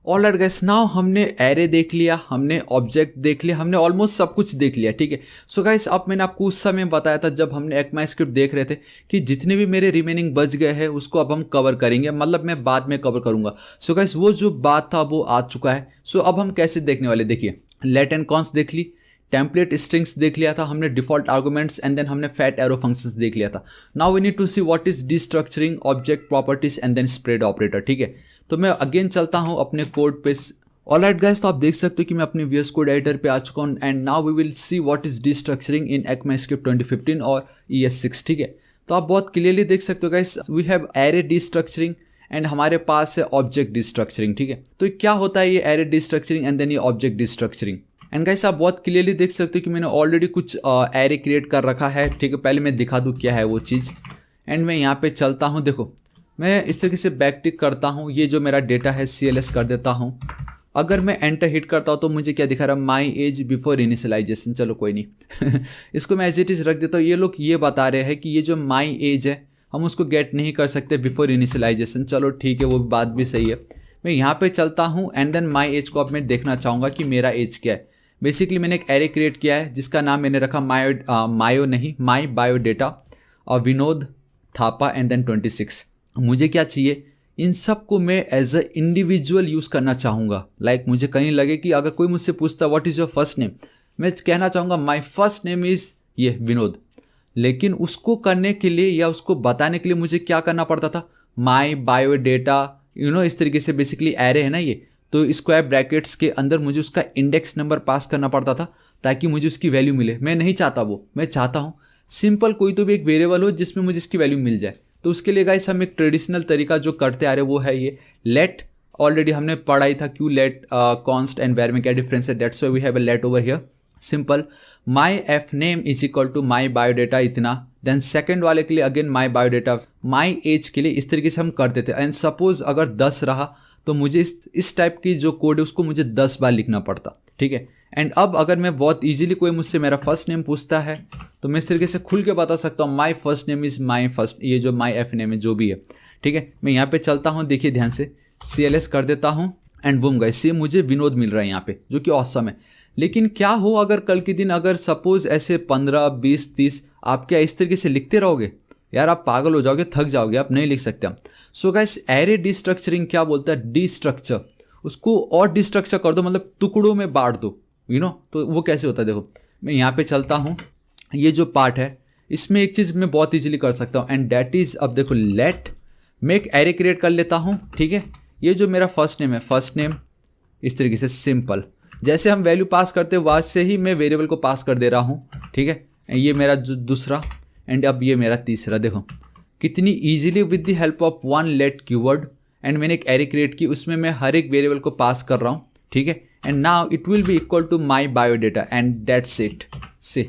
Alright guys, now हमने array देख लिया, हमने ऑब्जेक्ट देख लिया, हमने ऑलमोस्ट सब कुछ देख लिया, ठीक है। सो गाइस, अब मैंने आपको उस समय बताया था जब हमने ECMAScript देख रहे थे कि जितने भी मेरे रिमेनिंग बच गए हैं उसको अब हम कवर करेंगे, मतलब मैं बाद में कवर करूंगा। सो गाइस, वो जो बात था वो आ चुका है। सो अब हम कैसे देखने वाले, देखिए, लेट एंड कॉन्स देख ली, टेम्पलेट स्ट्रिंग्स देख लिया था हमने, डिफॉल्ट आर्गुमेंट्स, एंड देन हमने फैट एरो फंक्शंस देख लिया था। Now we need to see what is destructuring, object properties, and then spread operator, ठीक है। तो मैं अगेन चलता हूं अपने कोड पे। ऑलराइट गाइस, तो आप देख सकते हो कि मैं अपने VS कोड एडिटर पे आ चुका हूँ, and now we will see what is destructuring in ECMAScript 2015 और ES6, ठीक है। तो आप बहुत क्लियरली देख सकते हो guys, we have array destructuring and हमारे पास है ऑब्जेक्ट डिस्ट्रक्चरिंग, ठीक है। तो क्या होता है ये एरे डिस्ट्रक्चरिंग एंड देन ये ऑब्जेक्ट डिस्ट्रक्चरिंग। एंड गाइस, आप बहुत क्लियरली देख सकते हो कि मैंने ऑलरेडी कुछ एरे क्रिएट कर रखा है, ठीक है। पहले मैं दिखा दूँ क्या है वो चीज़, एंड मैं यहाँ पे चलता हूँ। देखो, मैं इस तरीके से बैक टिक करता हूँ, ये जो मेरा डेटा है CLS कर देता हूँ। अगर मैं एंटर हिट करता हूँ तो मुझे क्या दिखा रहा है, माई एज बिफोर इनिशियलाइजेशन। चलो कोई नहीं इसको मैं एज इट इज रख देता हूँ। ये लोग ये बता रहे हैं कि ये जो माई एज है हम उसको गेट नहीं कर सकते बिफोर इनिशियलाइजेशन। चलो ठीक है, वो बात भी सही है। मैं यहाँ पे चलता हूँ एंड देन माई एज को अब मैं देखना चाहूँगा कि मेरा एज क्या है। बेसिकली मैंने एक एरे क्रिएट किया है जिसका नाम मैंने रखा माई बायोडेटा और विनोद थापा एंड देन 26। मुझे क्या चाहिए, इन सब को मैं एज अ इंडिविजुअल यूज़ करना चाहूँगा। लाइक मुझे कहीं लगे कि अगर कोई मुझसे पूछता what is your first name, मैं कहना चाहूँगा माई फर्स्ट नेम इज़ ये विनोद। लेकिन उसको करने के लिए या उसको बताने के लिए मुझे क्या करना पड़ता था, माई बायोडेटा, इस तरीके से बेसिकली एरे है ना ये, तो स्क्वायर ब्रैकेट्स के अंदर मुझे उसका इंडेक्स नंबर पास करना पड़ता था ताकि मुझे उसकी वैल्यू मिले। मैं नहीं चाहता वो, मैं चाहता हूँ सिंपल कोई तो भी एक वेरिएबल हो जिसमें मुझे इसकी वैल्यू मिल जाए। तो उसके लिए गाइस हम एक ट्रेडिशनल तरीका जो करते आ रहे वो है ये लेट। ऑलरेडी हमने पढ़ा ही था क्यों लेट कॉन्स्ट एंड वेर में क्या डिफरेंस है, that's why we have a let over here. Simple, my F name is equal to my biodata इतना, देन सेकंड वाले के लिए again my biodata, my age के लिए इस तरीके से हम करते थे। एंड सपोज अगर 10 रहा तो मुझे इस टाइप की जो कोड है उसको मुझे 10 बार लिखना पड़ता, ठीक है। एंड अब अगर मैं बहुत इजीली कोई मुझसे मेरा फर्स्ट नेम पूछता है तो मैं इस तरीके से खुल के बता सकता हूँ माई first name is my first, ये जो माई एफ नेम है जो भी है, ठीक है। मैं यहाँ पे चलता हूँ, देखिए ध्यान से CLS कर देता हूँ एंड बूम गाइस, ये मुझे विनोद मिल रहा है यहाँ पे, जो कि ऑसम है। लेकिन क्या हो अगर कल के दिन अगर सपोज ऐसे 15, 20, 30 आप क्या इस तरीके से लिखते रहोगे, यार आप पागल हो जाओगे, थक जाओगे, आप नहीं लिख सकते। सो गाइस, एरे डिस्ट्रक्चरिंग क्या बोलता है, डिस्ट्रक्चर, उसको और डिस्ट्रक्चर कर दो, मतलब टुकड़ों में बांट दो, तो वो कैसे होता है। देखो मैं यहाँ पे चलता हूँ, ये जो पार्ट है इसमें एक चीज़ मैं बहुत इजीली कर सकता हूँ एंड दैट इज़, अब देखो लेट, मैं एक एरे क्रिएट कर लेता हूँ, ठीक है। ये जो मेरा फर्स्ट नेम है, फर्स्ट नेम इस तरीके से सिंपल, जैसे हम वैल्यू पास करते हैं वैसे ही मैं वेरिएबल को पास कर दे रहा हूँ, ठीक है। ये मेरा जो दूसरा एंड अब ये मेरा तीसरा, देखो कितनी easily with the help of one let keyword and मैंने एक एरे क्रिएट की, उसमें मैं हर एक वेरिएबल को पास कर रहा हूँ, ठीक है। And now it will be equal to my biodata and that's it से,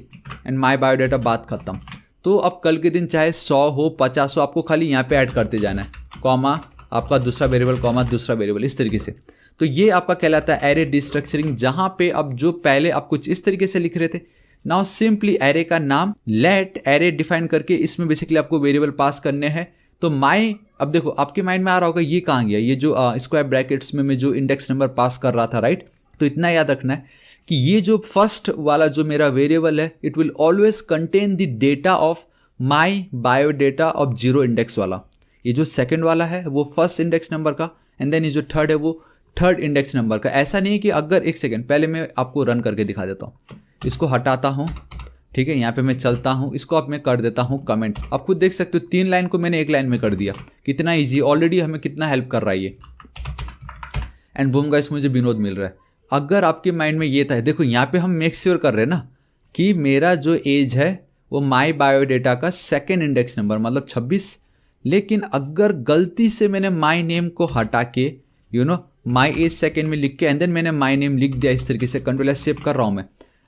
एंड माई बायोडेटा बात खत्म। तो अब कल के दिन चाहे 100 हो 50 हो, आपको खाली यहाँ पे ऐड करते जाना है, कॉमा आपका दूसरा वेरिएबल, कॉमा दूसरा वेरिएबल, इस तरीके से। तो ये आपका कहलाता है एरे डिस्ट्रक्चरिंग, जहाँ पे अब जो पहले आप कुछ इस तरीके से लिख रहे थे, नाउ सिंपली एरे का नाम लेट एरे डिफाइन करके इसमें बेसिकली आपको वेरिएबल पास करने हैं। तो माई, अब देखो आपके माइंड में आ रहा होगा ये कहाँ गया, ये जो स्क्वायर ब्रैकेट्स में मैं जो इंडेक्स नंबर पास कर रहा था, राइट। तो इतना याद रखना है कि ये जो फर्स्ट वाला जो मेरा वेरिएबल है it will always contain the data of my biodata of 0 index वाला। ये जो सेकंड वाला है वो फर्स्ट इंडेक्स नंबर का, एंड देन ये जो थर्ड है वो थर्ड इंडेक्स नंबर का। ऐसा नहीं है कि अगर, एक सेकेंड पहले मैं आपको रन करके दिखा देता हूँ, इसको हटाता हूँ, ठीक है। यहाँ पे मैं चलता हूँ, इसको अब मैं कर देता हूँ कमेंट। आप खुद देख सकते हो 3 लाइन को मैंने 1 लाइन में कर दिया, कितना ईजी, ऑलरेडी हमें कितना हेल्प कर रहा है ये। एंड बूम गाइस, मुझे विनोद मिल रहा है। अगर आपके माइंड में ये था, देखो यहाँ पे हम मेक श्योर कर रहे हैं ना कि मेरा जो एज है वो माई बायोडेटा का सेकेंड इंडेक्स नंबर मतलब 26। लेकिन अगर गलती से मैंने माई नेम को हटा के माई एज सेकेंड में लिख के एंड देन मैंने माई नेम लिख दिया, इस तरीके से कंट्रोल एस सेव कर रहा हूँ मैं।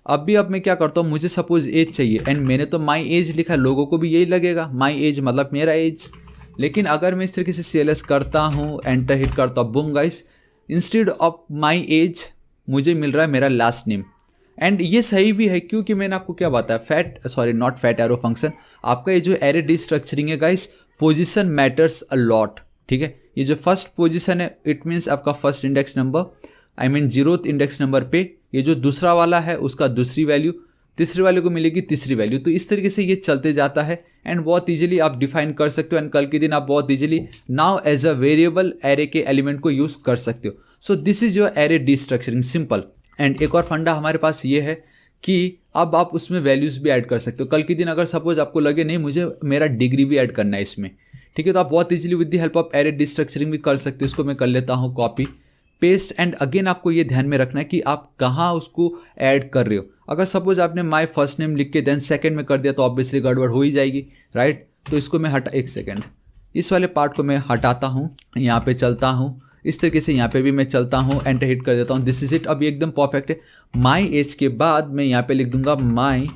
अब मैं क्या करता हूँ, मुझे सपोज एज चाहिए एंड मैंने तो माई एज लिखा, लोगों को भी यही लगेगा माई एज मतलब मेरा एज। लेकिन अगर मैं इस तरीके से CLS करता हूँ, एंटर हिट करता हूँ, boom guys, instead of my age मुझे मिल रहा है मेरा लास्ट नेम। एंड ये सही भी है क्योंकि मैंने आपको क्या बताया, नॉट फैट एरो फंक्शन, आपका ये जो एरे डिस्ट्रक्चरिंग है guys, position matters a lot, ठीक है। ये जो फर्स्ट पोजीशन है इट मीन्स आपका first index number, I mean 0th index number पे ये जो दूसरा वाला है उसका दूसरी वैल्यू, तीसरी वाले को मिलेगी तीसरी वैल्यू। तो इस तरीके से ये चलते जाता है एंड बहुत इजीली आप डिफाइन कर सकते हो एंड कल के दिन आप बहुत easily now as a variable array के एलिमेंट को यूज़ कर सकते हो। So this is your array destructuring, simple. And एक और फंडा हमारे पास ये है कि अब आप उसमें वैल्यूज़ भी ऐड कर सकते हो। कल के दिन अगर सपोज आपको लगे नहीं मुझे मेरा डिग्री भी ऐड करना है इसमें, ठीक है, तो आप बहुत easily with the help of array destructuring भी कर सकते हो। इसको मैं कर लेता हूँ कॉपी पेस्ट एंड अगेन आपको ये ध्यान में रखना है कि आप कहाँ उसको ऐड कर रहे हो। अगर सपोज आपने माय फर्स्ट नेम लिख के देन सेकंड में कर दिया तो ऑब्वियसली गड़बड़ हो ही जाएगी, राइट। तो इसको मैं एक सेकंड इस वाले पार्ट को मैं हटाता हूँ, यहाँ पे चलता हूँ इस तरीके से, यहाँ पे भी मैं चलता हूँ, एंटर हिट कर देता हूँ। This is it. अब एकदम परफेक्ट है। माई एज के बाद मैं यहाँ पे लिख दूंगा my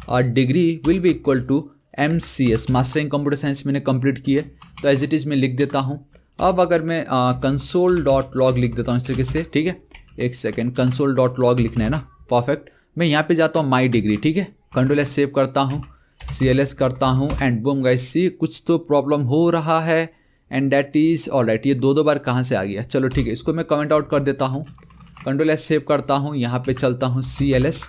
degree will be equal to MCS, master in computer science मैंने कंप्लीट की है तो एज इट इज़ मैं लिख देता हूँ। अब अगर मैं console.log लिख देता हूँ इस तरीके से, ठीक है, एक सेकेंड, console.log लिखना है ना, परफेक्ट। मैं यहाँ पे जाता हूँ माई डिग्री, ठीक है, Ctrl+S सेव करता हूँ, CLS करता हूँ एंड बूम गाइस, सी कुछ तो प्रॉब्लम हो रहा है एंड दैट इज़ ऑलराइट। ये दो बार कहाँ से आ गया, चलो ठीक है, इसको मैं कमेंट आउट कर देता हूँ, Ctrl+S सेव करता हूँ, यहाँ पे चलता हूँ CLS,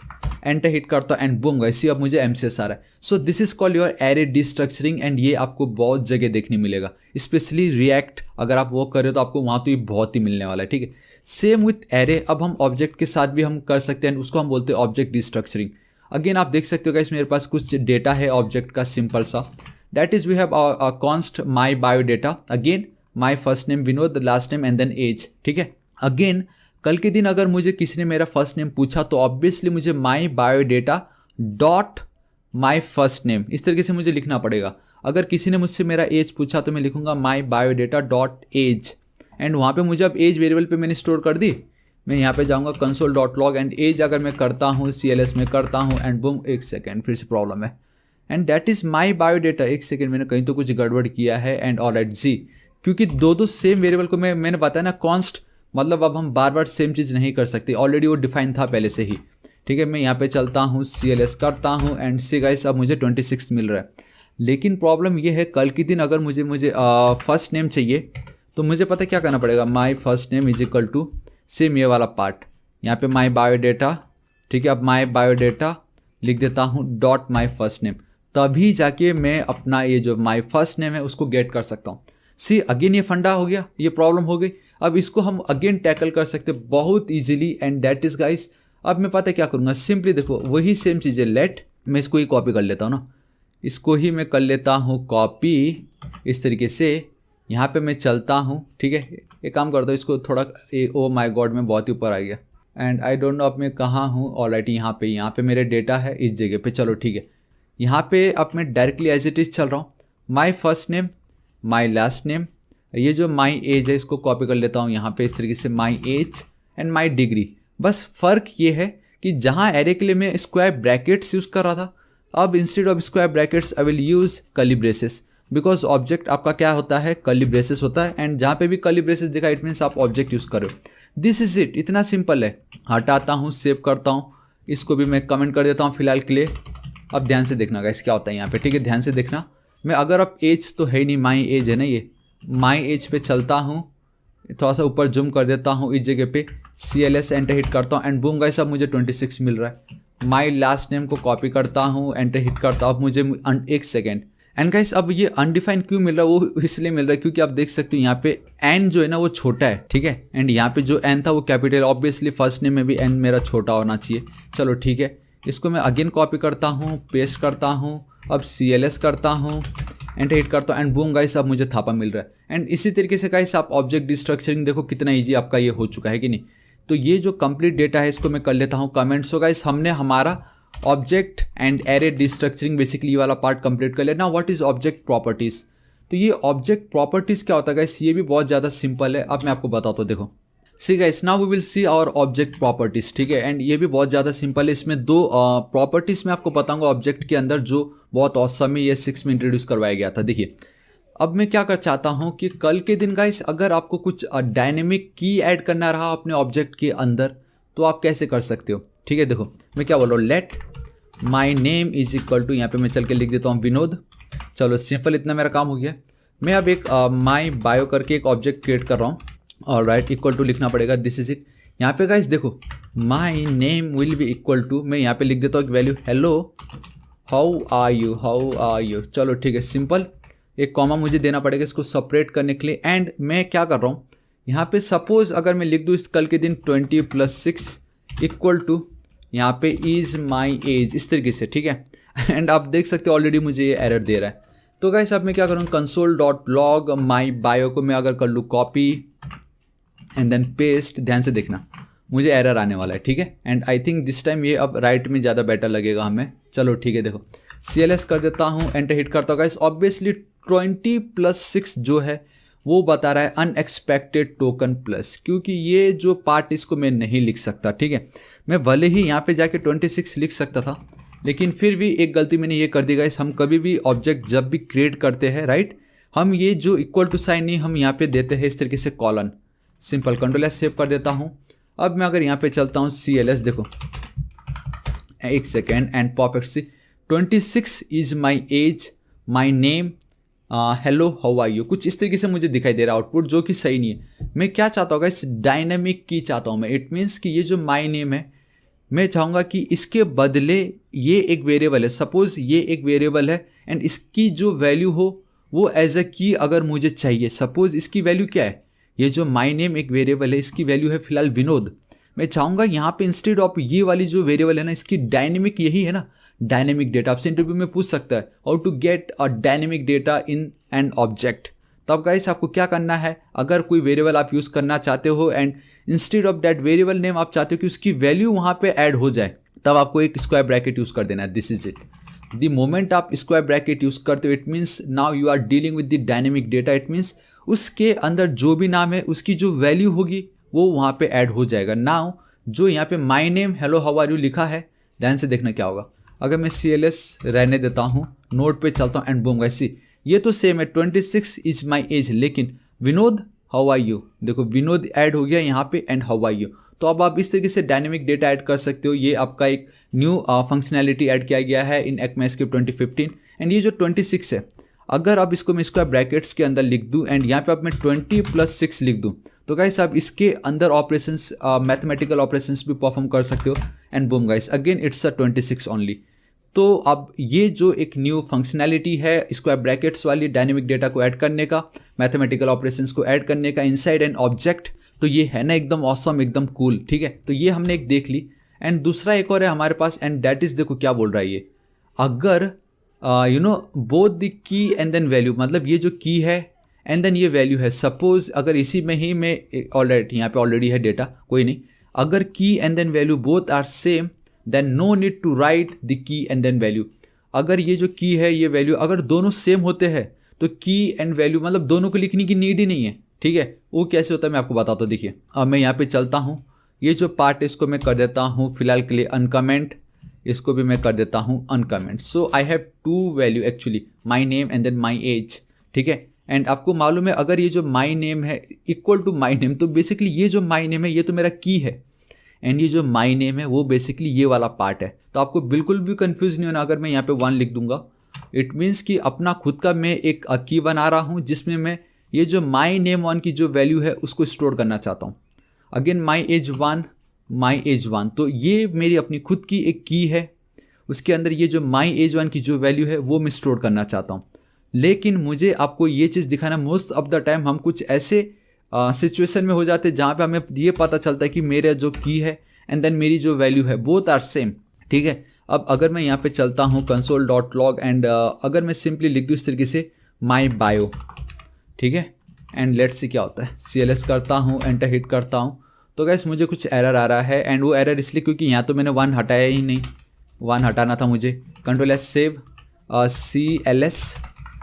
एंटर हिट करता हूँ एंड बूम गाइस, सी अब मुझे MCS आ रहा है। So this is called your array destructuring and ये आपको बहुत जगह देखने मिलेगा, स्पेशली रिएक्ट अगर आप वो कर रहे हो तो आपको वहाँ तो ये बहुत ही मिलने वाला है, ठीक है। सेम विथ एरे, अब हम ऑब्जेक्ट के साथ भी हम कर सकते हैं, उसको हम बोलते हैं ऑब्जेक्ट डिस्ट्रक्चरिंग। अगेन आप देख सकते हो गाइस मेरे पास कुछ डेटा है ऑब्जेक्ट का सिंपल सा, that is we have const my biodata, again my first name Vinod, last name and then age, ठीक है। अगेन कल के दिन अगर मुझे किसी ने मेरा फर्स्ट नेम पूछा तो ऑब्वियसली मुझे my biodata dot my first name इस तरीके से मुझे लिखना पड़ेगा। अगर किसी ने मुझसे मेरा एज पूछा तो मैं लिखूंगा माई बायोडेटा डॉट एज एंड वहाँ पे मुझे अब एज वेरिएबल पे मैंने स्टोर कर दी। मैं यहाँ पे जाऊँगा console.log एंड एज अगर मैं करता हूँ CLS में करता हूँ एंड बूम, एक सेकेंड फिर से प्रॉब्लम है and that is my biodata. एक सेकेंड मैंने कहीं तो कुछ गड़बड़ किया है एंड ऑलराइट जी, क्योंकि दो सेम वेरिएबल को मैंने बताया ना कॉन्स्ट, मतलब अब हम बार बार सेम चीज़ नहीं कर सकते, ऑलरेडी वो डिफाइन था पहले से ही, ठीक है। मैं यहाँ पे चलता हूँ CLS करता हूँ एंड सी गाइस अब मुझे 26 मिल रहा है। लेकिन प्रॉब्लम ये है कल के दिन अगर मुझे फर्स्ट नेम चाहिए तो मुझे पता क्या करना पड़ेगा, my first name is equal to same ये वाला पार्ट, यहाँ पे माई बायोडेटा, ठीक है। अब माई बायोडेटा लिख देता हूँ डॉट माई फर्स्ट नेम, तभी जाके मैं अपना ये जो माई फर्स्ट नेम है उसको गेट कर सकता हूँ। सी अगेन ये फंडा हो गया, ये प्रॉब्लम हो गई। अब इसको हम अगेन टैकल कर सकते बहुत easily and that is guys, अब मैं पता क्या करूँगा, सिंपली देखो वही सेम चीज़ें, लेट मैं इसको ही कॉपी कर लेता हूँ ना, इसको ही मैं कर लेता हूँ कॉपी इस तरीके से, यहाँ पे मैं चलता हूँ, ठीक है। एक काम करता हूँ इसको थोड़ा, ओ माय गॉड मैं बहुत ही ऊपर आ गया एंड आई डोंट नो अब मैं कहाँ हूँ। ऑलराइट यहाँ पे मेरे डेटा है इस जगह पे, चलो ठीक है। यहाँ पे अब मैं डायरेक्टली एज इट इज़ चल रहा हूँ, माई first name my last name, ये जो माई एज है इसको कॉपी कर लेता हूँ यहाँ पे इस तरीके से, my age and my degree. बस फ़र्क ये है कि जहाँ एरे के लिए मैं स्क्वायर ब्रैकेट्स यूज़ कर रहा था, अब instead of square brackets I will use curly braces, because object आपका क्या होता है, कर्ली ब्रेसेस होता है एंड जहाँ पे भी कर्ली ब्रेसेस दिखा इट मीन्स आप ऑब्जेक्ट यूज़ करो। दिस इज इट, इतना सिंपल है। हटाता हूँ, सेव करता हूँ, इसको भी मैं कमेंट कर देता हूँ फिलहाल के लिए। अब ध्यान से देखना गाइस क्या होता है यहाँ पे, ठीक है, ध्यान से देखना। मैं अगर अब एज तो है ही नहीं, माई एज है ना, ये माई एज पे चलता हूँ, थोड़ा सा ऊपर जूम कर देता हूँ इस जगह पे, CLS एंटर हिट करता हूँ एंड बूम गाइस अब मुझे 26 मिल रहा है। माई लास्ट नेम को कॉपी करता हूँ, एंटर हिट करता हूँ, अब मुझे एक सेकेंड एंड गाइस अब ये अनडिफाइंड क्यों मिल रहा है, वो इसलिए मिल रहा है क्योंकि आप देख सकते हो यहाँ पे एन जो है ना वो छोटा है, ठीक है, एंड यहाँ पे जो एन था वो कैपिटल, ऑब्वियसली फर्स्ट नेम में भी एन मेरा छोटा होना चाहिए। चलो ठीक है, इसको मैं अगेन कॉपी करता हूँ, पेस्ट करता हूँ, अब CLS करता हूँ, एंटर हिट करता हूँ एंड बूम गाइस अब मुझे थापा मिल रहा है। एंड इसी तरीके से गाइस आप ऑब्जेक्ट डिस्ट्रक्चरिंग देखो कितना इजी आपका ये हो चुका है कि नहीं। तो ये जो कंप्लीट डेटा है इसको मैं कर लेता हूँ कमेंट। सो गाइस हमने हमारा ऑब्जेक्ट एंड एरे डिस्ट्रक्चरिंग बेसिकली ये वाला पार्ट कंप्लीट कर लिया। Now what is object properties, तो ये ऑब्जेक्ट प्रॉपर्टीज क्या होता है गाइस, ये भी बहुत ज़्यादा सिंपल है। अब मैं आपको बताता हूँ, देखो see guys now we will see our object properties, ठीक है, एंड ये भी बहुत ज़्यादा सिंपल है। इसमें दो प्रॉपर्टीज मैं आपको बताऊंगा ऑब्जेक्ट के अंदर जो बहुत औसम है, ये 6 में इंट्रोड्यूस करवाया गया था। देखिए अब मैं क्या कर चाहता हूँ कि कल के दिन गाइस अगर आपको कुछ डायनेमिक की ऐड करना रहा अपने ऑब्जेक्ट के अंदर तो आप कैसे कर सकते हो, ठीक है। देखो मैं क्या बोल रहा हूँ, let my name is equal to, यहाँ पे मैं चल के लिख देता हूँ विनोद। चलो सिंपल, इतना मेरा काम हो गया। मैं अब एक माई बायो करके एक ऑब्जेक्ट क्रिएट कर रहा हूँ। और राइट इक्वल टू लिखना पड़ेगा, दिस इज इट। यहाँ पे गाइस देखो, my name will be equal to, मैं यहाँ पे लिख देता हूँ एक value, hello how are you. चलो ठीक है, सिंपल। एक कॉमा मुझे देना पड़ेगा इसको सेपरेट करने के लिए। एंड मैं क्या कर रहा हूँ यहाँ पे, सपोज अगर मैं लिख दूँ इस कल के दिन 20 + 6 इक्वल टू यहाँ पे इज माई एज, इस तरीके से, ठीक है। एंड आप देख सकते हो ऑलरेडी मुझे ये एरर दे रहा है। तो गाइस अब मैं क्या करूँ, console.log माई बायो को मैं अगर कर लूँ कॉपी एंड देन पेस्ट, ध्यान से देखना मुझे एरर आने वाला है, ठीक है। And I think this time ये अब राइट में ज़्यादा बेटर लगेगा हमें। चलो ठीक है, देखो CLS कर देता हूँ, एंटर हिट करता हूँ गाइस। ऑब्वियसली 20 + 6 जो है वो बता रहा है अनएक्सपेक्टेड टोकन प्लस, क्योंकि ये जो पार्ट इसको मैं नहीं लिख सकता, ठीक है। मैं भले ही यहाँ पे जाके 26 लिख सकता था, लेकिन फिर भी एक गलती मैंने ये कर दी गाइस। हम कभी भी ऑब्जेक्ट जब भी क्रिएट करते हैं, राइट, हम ये जो इक्वल टू साइन नहीं, हम यहाँ पे देते हैं इस तरीके से कॉलन। सिंपल Ctrl+S सेव कर देता हूँ। अब मैं अगर यहाँ पे चलता हूँ CLS, देखो एक second, and pop C 26 is my age, my name, hello how are you, कुछ इस तरीके से मुझे दिखाई दे रहा है आउटपुट, जो कि सही नहीं है। मैं क्या चाहता हूँ इस डायनेमिक की चाहता हूँ मैं। इट मीन्स कि ये जो माई नेम है, मैं चाहूँगा कि इसके बदले ये एक वेरिएबल है, सपोज ये एक वेरिएबल है, एंड इसकी जो वैल्यू हो वो एज अ की अगर मुझे चाहिए। सपोज इसकी वैल्यू क्या है, ये जो माई नेम एक वेरिएबल है, इसकी वैल्यू है फिलहाल विनोद। मैं चाहूँगा यहाँ पे इंस्टेड ऑफ ये वाली जो वेरिएबल है ना, इसकी डायनेमिक यही है ना, डायनेमिक डेटा। आपसे इंटरव्यू में पूछ सकता है how to get a dynamic data in an object. तब गाइस आपको क्या करना है, अगर कोई वेरिएबल आप यूज़ करना चाहते हो and instead of that variable name आप चाहते हो कि उसकी वैल्यू वहाँ पे ऐड हो जाए, तब आपको एक स्क्वायर ब्रैकेट यूज़ कर देना है। This is it. The moment आप स्क्वायर ब्रैकेट यूज़ करते हो, it means now you are dealing with the dynamic data. It means उसके अंदर जो भी नाम है उसकी जो वैल्यू होगी वो वहाँ पे ऐड हो जाएगा। नाउ जो यहाँ पे my name hello how are you लिखा है, ध्यान से देखना क्या होगा। अगर मैं CLS रहने देता हूँ, नोट पे चलता हूँ, एंड बूम गाइस सी ये तो सेम है, 26 इज माई एज, लेकिन विनोद हाउ आर यू, देखो विनोद ऐड हो गया यहाँ पे, एंड हाउ आर यू। तो अब आप इस तरीके से डायनेमिक डेटा ऐड कर सकते हो। ये आपका एक न्यू फंक्शनैलिटी ऐड किया गया है इन ECMAScript 2015। एंड ये जो 26 है, अगर अब इसको मैं स्क्वायर ब्रैकेट्स के अंदर लिख दूं एंड यहाँ पे अब मैं 20 + 6 लिख दूं, तो गाइस आप इसके अंदर ऑपरेशंस, मैथमेटिकल ऑपरेशंस भी परफॉर्म कर सकते हो। And boom guys again it's a 26 only. तो अब ये जो एक न्यू फंक्शनैलिटी है स्क्वायर ब्रैकेट्स वाली, डायनेमिक डेटा को ऐड करने का, मैथमेटिकल ऑपरेशंस को ऐड करने का इनसाइड एन ऑब्जेक्ट, तो ये है ना एकदम ऑसम, एकदम कूल, ठीक है। तो ये हमने एक देख ली। एंड दूसरा एक और है हमारे पास, एंड दैट इज, देखो क्या बोल रहा है ये, अगर you know both the key and then value, मतलब ये जो की है एंड देन ये वैल्यू है। सपोज अगर इसी में ही मैं ऑलरेडी यहाँ पे ऑलरेडी है डेटा, कोई नहीं, अगर key and then value both are same then no need to write the key and then value. अगर ये जो की है ये वैल्यू अगर दोनों सेम होते हैं तो की एंड वैल्यू मतलब दोनों को लिखने की नीड ही नहीं है, ठीक है। वो कैसे होता है मैं आपको बताता हूँ। देखिए अब मैं यहाँ पे चलता हूँ, ये जो पार्ट है इसको मैं कर देता हूँ फिलहाल के लिए अनकमेंट, इसको भी मैं कर देता हूँ uncomment. So I have two value actually, my name and then my age, ठीक है। एंड आपको मालूम है अगर ये जो माई नेम है इक्वल टू माई नेम, तो बेसिकली ये जो माई नेम है ये तो मेरा की है, एंड ये जो माई नेम है वो बेसिकली ये वाला पार्ट है। तो आपको बिल्कुल भी कंफ्यूज नहीं होना। अगर मैं यहाँ पे 1 लिख दूंगा, इट मीन्स कि अपना खुद का मैं एक की बना रहा हूँ जिसमें मैं ये जो माई नेम 1 की जो वैल्यू है उसको स्टोर करना चाहता हूँ। Again my age 1, my age 1, तो ये मेरी अपनी खुद की एक की है, उसके अंदर ये जो माई एज 1 की जो वैल्यू है वो मैं स्टोर करना चाहता हूँ। लेकिन मुझे आपको ये चीज़ दिखाना, मोस्ट ऑफ द टाइम हम कुछ ऐसे सिचुएशन में हो जाते हैं जहाँ पे हमें ये पता चलता है कि मेरा जो की है एंड देन मेरी जो वैल्यू है बोथ आर सेम, ठीक है। अब अगर मैं यहाँ पे चलता हूँ console.log एंड अगर मैं सिंपली लिख दूँ इस तरीके से माई बायो, ठीक है, एंड लेट्स सी क्या होता है। CLS करता हूँ, एंटर हिट करता हूँ, तो गाइस मुझे कुछ एरर आ रहा है। एंड वो एरर इसलिए क्योंकि यहाँ तो मैंने 1 हटाया ही नहीं, 1 हटाना था मुझे। Ctrl+S save CLS,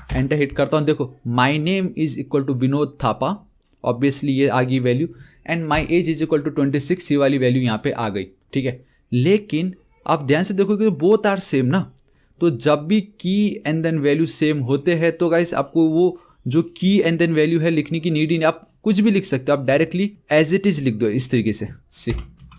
enter hit करता हूँ। देखो my name is equal to Vinod Thapa, obviously ये आ गई value, and my age is equal to 26, ये वाली वैल्यू यहाँ पे आ गई, ठीक है। लेकिन आप ध्यान से देखो कि बोथ आर सेम ना, तो जब भी की एंड देन वैल्यू सेम होते हैं तो गाइस आपको वो जो की एंड देन वैल्यू है लिखने की नीड ही नहीं, आप कुछ भी लिख सकते हो, आप डायरेक्टली एज इट इज लिख दो इस तरीके से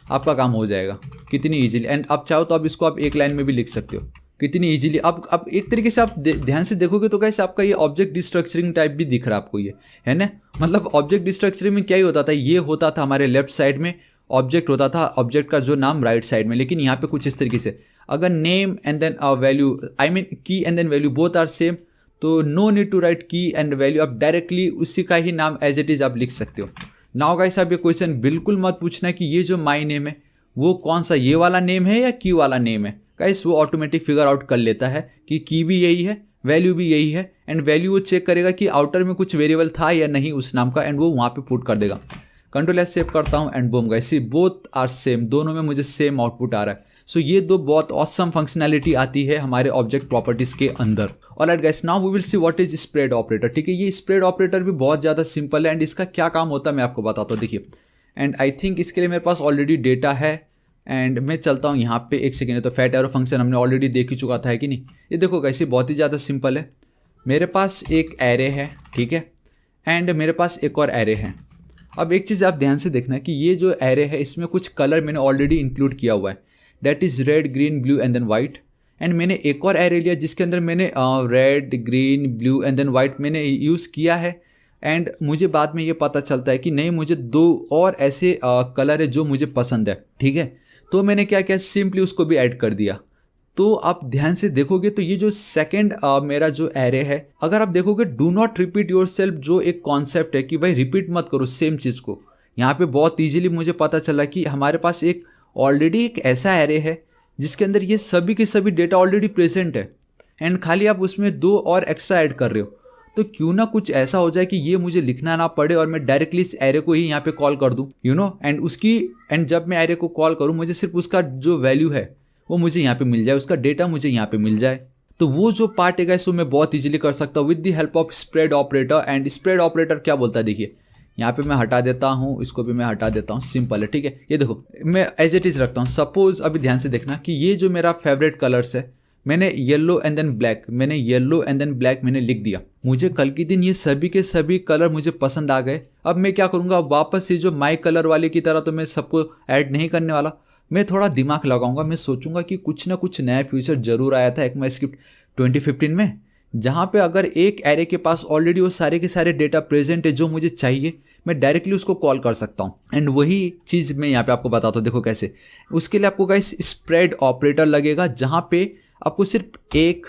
आपका काम हो जाएगा कितनी ईजिली। एंड आप चाहो तो अब इसको आप एक लाइन में भी लिख सकते हो, कितनी इजीली। अब एक तरीके से आप ध्यान से देखोगे तो गाइस आपका ये ऑब्जेक्ट डिस्ट्रक्चरिंग टाइप भी दिख रहा है आपको, ये है ना। मतलब ऑब्जेक्ट डिस्ट्रक्चरिंग में क्या ही होता था, ये होता था हमारे लेफ्ट साइड में, ऑब्जेक्ट होता था, ऑब्जेक्ट का जो नाम राइट साइड में। लेकिन यहाँ पे कुछ इस तरीके से, अगर name and then value, I mean key and then value both are same, तो no need to write key and value, आप डायरेक्टली उसी का ही नाम एज इट इज आप लिख सकते हो। नाउ गाइस आप ये क्वेश्चन बिल्कुल मत पूछना कि ये जो माई नेम है वो कौन सा, ये वाला नेम है या की वाला नेम है। गाइस वो ऑटोमेटिक फिगर आउट कर लेता है कि की भी यही है, वैल्यू भी यही है, एंड वैल्यू वो चेक करेगा कि आउटर में कुछ वेरिएबल था या नहीं उस नाम का, एंड वो वहाँ पे पुट कर देगा। कंट्रोल एस सेव करता हूँ and boom guys, both are same, दोनों में मुझे सेम आउटपुट आ रहा है। सो ये दो बहुत ऑसम फंक्शनैलिटी आती है हमारे ऑब्जेक्ट प्रॉपर्टीज के अंदर। Alright guys, now we will see what is spread operator. ठीक है, ये स्प्रेड ऑपरेटर भी बहुत ज़्यादा सिंपल है, एंड इसका क्या काम होता है मैं आपको बताता हूँ। देखिए, एंड आई थिंक इसके लिए मेरे पास ऑलरेडी डेटा है, एंड मैं चलता हूँ यहाँ पे, एक सेकेंड। तो फैट एरो फंक्शन हमने ऑलरेडी देख ही चुका था, है कि नहीं। ये देखो गाइस, ये बहुत ही ज़्यादा सिंपल है। मेरे पास एक एरे है, ठीक है, एंड मेरे पास एक और एरे है। अब एक चीज़ आप ध्यान से देखना कि ये जो एरे है इसमें कुछ कलर मैंने ऑलरेडी इंक्लूड किया हुआ है, that is red, green, blue and then white. And मैंने एक और एरे लिया जिसके अंदर मैंने red, green, blue and then white मैंने यूज़ किया है। एंड मुझे बाद में ये पता चलता है कि नहीं, मुझे दो और ऐसे कलर है जो मुझे पसंद है, ठीक है। तो मैंने क्या किया, सिंपली उसको भी ऐड कर दिया। तो आप ध्यान से देखोगे तो ये जो सेकंड मेरा जो एरे है, अगर आप देखोगे डू नॉट रिपीट योरसेल्फ, जो एक कॉन्सेप्ट है कि भाई रिपीट मत करो सेम चीज़ को, यहाँ पे बहुत इजीली मुझे पता चला कि हमारे पास एक ऑलरेडी एक ऐसा एरे है जिसके अंदर ये सभी के सभी डेटा ऑलरेडी प्रेजेंट है, एंड खाली आप उसमें दो और एक्स्ट्रा ऐड कर रहे हो। तो क्यों ना कुछ ऐसा हो जाए कि ये मुझे लिखना ना पड़े और मैं डायरेक्टली इस एरे को ही यहाँ पे कॉल कर दूँ, यू नो, एंड जब मैं एरे को कॉल करूँ मुझे सिर्फ उसका जो वैल्यू है वो मुझे यहाँ पे मिल जाए, उसका डेटा मुझे यहाँ पे मिल जाए। तो वो जो पार्ट है गाइस वो मैं बहुत इजीली कर सकता हूँ with the help of spread operator. And spread operator क्या बोलता है, देखिए यहाँ पे मैं हटा देता हूँ, इसको भी मैं हटा देता हूँ, सिंपल है, ठीक है। ये देखो मैं एज इट इज रखता हूँ। सपोज अभी ध्यान से देखना कि ये जो मेरा फेवरेट कलर्स है, मैंने येलो एंड देन ब्लैक, मैंने येलो एंड देन ब्लैक मैंने लिख दिया। मुझे कल के दिन ये सभी के सभी कलर मुझे पसंद आ गए। अब मैं क्या करूँगा, वापस ये जो माई कलर वाले की तरह तो मैं सबको ऐड नहीं करने वाला, मैं थोड़ा दिमाग लगाऊंगा। मैं सोचूंगा कि कुछ ना कुछ नया फीचर जरूर आया था ECMAScript 2015 में, जहाँ पे अगर एक एरे के पास ऑलरेडी वो सारे के सारे डेटा प्रेजेंट है जो मुझे चाहिए, मैं डायरेक्टली उसको कॉल कर सकता हूँ। एंड वही चीज़ मैं यहाँ पे आपको बताता हूँ। देखो कैसे, उसके लिए आपको गाइस स्प्रेड ऑपरेटर लगेगा, जहाँ पे आपको सिर्फ 1,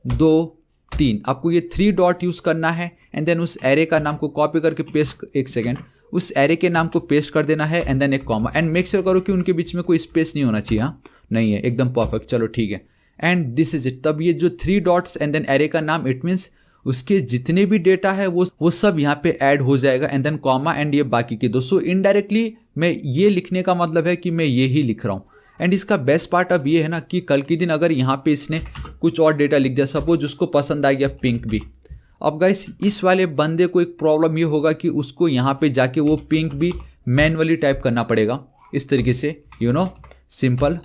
2, 3 आपको ये 3 डॉट यूज़ करना है, एंड देन उस एरे का नाम को कॉपी करके पेस्ट, एक सेकेंड, उस एरे के नाम को पेस्ट कर देना है, एंड देन एक कॉमा, एंड मेक श्योर करो कि उनके बीच में कोई स्पेस नहीं होना चाहिए। हाँ, नहीं है, एकदम परफेक्ट, चलो ठीक है। And this is it. तब ये जो 3 डॉट्स एंड देन एरे का नाम, इट मीन्स उसके जितने भी डेटा है वो सब यहाँ पे ऐड हो जाएगा, एंड देन कॉमा, एंड ये बाकी के दो। सो इनडायरेक्टली मैं ये लिखने का मतलब है कि मैं ये ही लिख रहा हूँ। एंड इसका बेस्ट पार्ट अब ये है ना कि कल के दिन अगर यहाँ पे इसने कुछ और डेटा लिख दिया, सपोज उसको पसंद आ गया पिंक भी, अब गाइस इस वाले बंदे को एक प्रॉब्लम ये होगा कि उसको यहाँ पे जाके वो पिंक भी मैनुअली टाइप करना पड़ेगा, इस तरीके से, यू नो, सिंपल।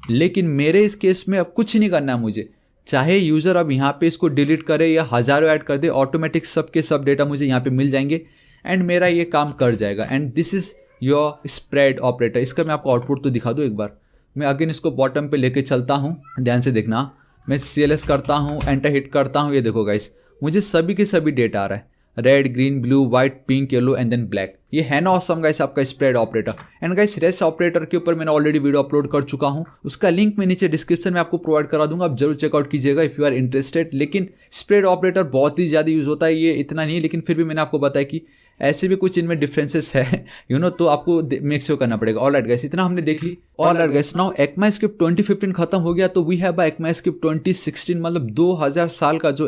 लेकिन मेरे इस केस में अब कुछ नहीं करना है मुझे, चाहे यूज़र अब यहाँ पे इसको डिलीट करे या हज़ारों ऐड कर दे, ऑटोमेटिक सब के सब डेटा मुझे यहाँ पे मिल जाएंगे, एंड मेरा ये काम कर जाएगा। And this is your spread operator. इसका मैं आपको आउटपुट तो दिखा दूँ एक बार। मैं अगेन इसको बॉटम पे लेके चलता हूँ, ध्यान से देखना, मैं CLS करता हूँ, एंटर हिट करता हूँ, ये देखो गाइस मुझे सभी के सभी डेटा आ रहा है, red, green, blue, white, pink, yellow and then black. ये है ना ऑसम गाइस आपका spread operator. And guys rest operator के ऊपर मैंने ऑलरेडी वीडियो अपलोड कर चुका हूँ, उसका लिंक मैं नीचे डिस्क्रिप्शन में आपको प्रोवाइड करा दूंगा, आप जरूर चेकआउट कीजिएगा इफ़ यू आर इंटरेस्टेड। लेकिन स्प्रेड ऑपरेटर बहुत ही ज़्यादा यूज़ होता है, ये इतना नहीं, लेकिन फिर भी मैंने आपको बताया कि ऐसे भी कुछ इनमें डिफरेंसेस है, यू नो, तो आपको मेक श्योर करना पड़ेगा। ऑलराइट गाइस, इतना हमने देख ली। ऑलराइट गाइस, नाउ ECMAScript 2015 खत्म हो गया, तो वी हैव ECMAScript 2016, मतलब 2000 साल का जो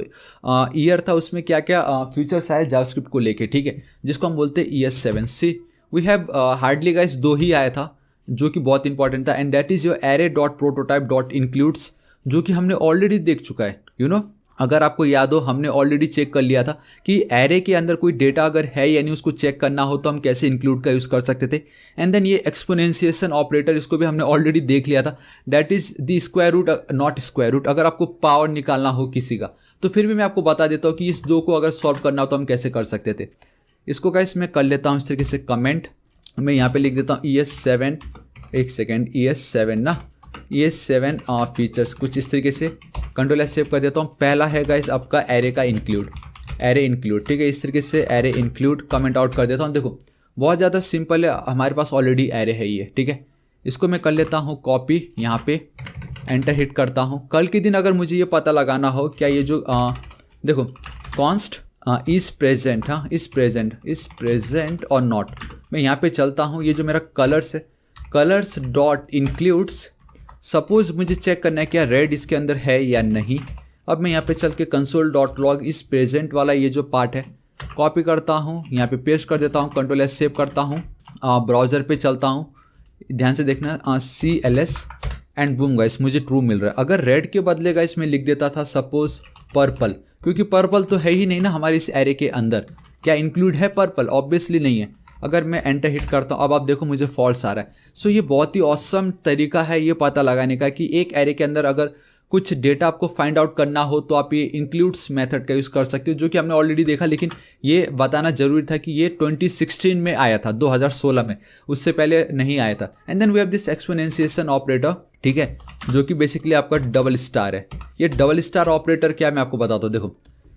ईयर था, उसमें क्या क्या फीचर्स आए जावास्क्रिप्ट को लेके, ठीक है, जिसको हम बोलते हैं ES7। See we have hardly guys 2 ही आया था जो कि बहुत इंपॉर्टेंट था, and that is your array.prototype.includes, जो कि हमने ऑलरेडी देख चुका है, यू नो। अगर आपको याद हो, हमने ऑलरेडी चेक कर लिया था कि एरे के अंदर कोई डेटा अगर है या नहीं, उसको चेक करना हो तो हम कैसे इंक्लूड का यूज़ कर सकते थे। एंड देन ये एक्सपोनेंशिएशन ऑपरेटर, इसको भी हमने ऑलरेडी देख लिया था, that is the square root, not square root. अगर आपको पावर निकालना हो किसी का, तो फिर भी मैं आपको बता देता हूँ कि इस 2 को अगर सॉल्व करना हो तो हम कैसे कर सकते थे। इसको गाइस मैं कर लेता हूँ इस तरीके से कमेंट, मैं यहाँ पर लिख देता हूँ ES7, एक सेकेंड, ES7 ना, ये 7 फीचर्स कुछ इस तरीके से कंट्रोल एस सेव कर देता हूँ। पहला है गाइस आपका एरे का इंक्लूड, एरे इंक्लूड, ठीक है। इस तरीके से एरे इंक्लूड कमेंट आउट कर देता हूँ। देखो बहुत ज़्यादा सिंपल है, हमारे पास ऑलरेडी एरे है ये, ठीक है। इसको मैं कर लेता हूँ कॉपी, यहाँ पे एंटर हिट करता हूँ। कल के दिन अगर मुझे ये पता लगाना हो क्या ये जो देखो कॉन्स्ट इज़ प्रेजेंट, हाँ इज़ प्रेजेंट और नॉट, मैं यहाँ पे चलता हूँ। ये जो मेरा कलर्स है, कलर्स डॉट इंक्लूड्स, सपोज मुझे चेक करना है क्या रेड इसके अंदर है या नहीं। अब मैं यहाँ पे चल के कंसोल डॉट लॉग इस प्रेजेंट वाला ये जो पार्ट है कॉपी करता हूँ, यहाँ पे पेस्ट कर देता हूँ, कंट्रोल एस सेव करता हूँ, ब्राउज़र पे चलता हूँ, ध्यान से देखना CLS एंड बूम गाइस मुझे ट्रू मिल रहा है। अगर रेड के बदले गाइस मैं लिख देता था सपोज पर्पल, क्योंकि पर्पल तो है ही नहीं ना हमारे इस एरे के अंदर, क्या इंक्लूड है पर्पल? ऑब्वियसली नहीं है। अगर मैं एंटर हिट करता हूँ अब आप देखो मुझे फॉल्स आ रहा है। सो ये बहुत ही ऑसम तरीका है ये पता लगाने का कि एक एरे के अंदर अगर कुछ डेटा आपको फाइंड आउट करना हो तो आप ये इंक्लूड्स मेथड का यूज़ कर सकते हो, जो कि हमने ऑलरेडी देखा, लेकिन ये बताना जरूरी था कि ये 2016 में आया था, 2016 में, उससे पहले नहीं आया था। And then we have this exponentiation operator, ठीक है, जो कि बेसिकली आपका डबल स्टार है। ये डबल स्टार ऑपरेटर क्या मैं आपको बताता हूँ। देखो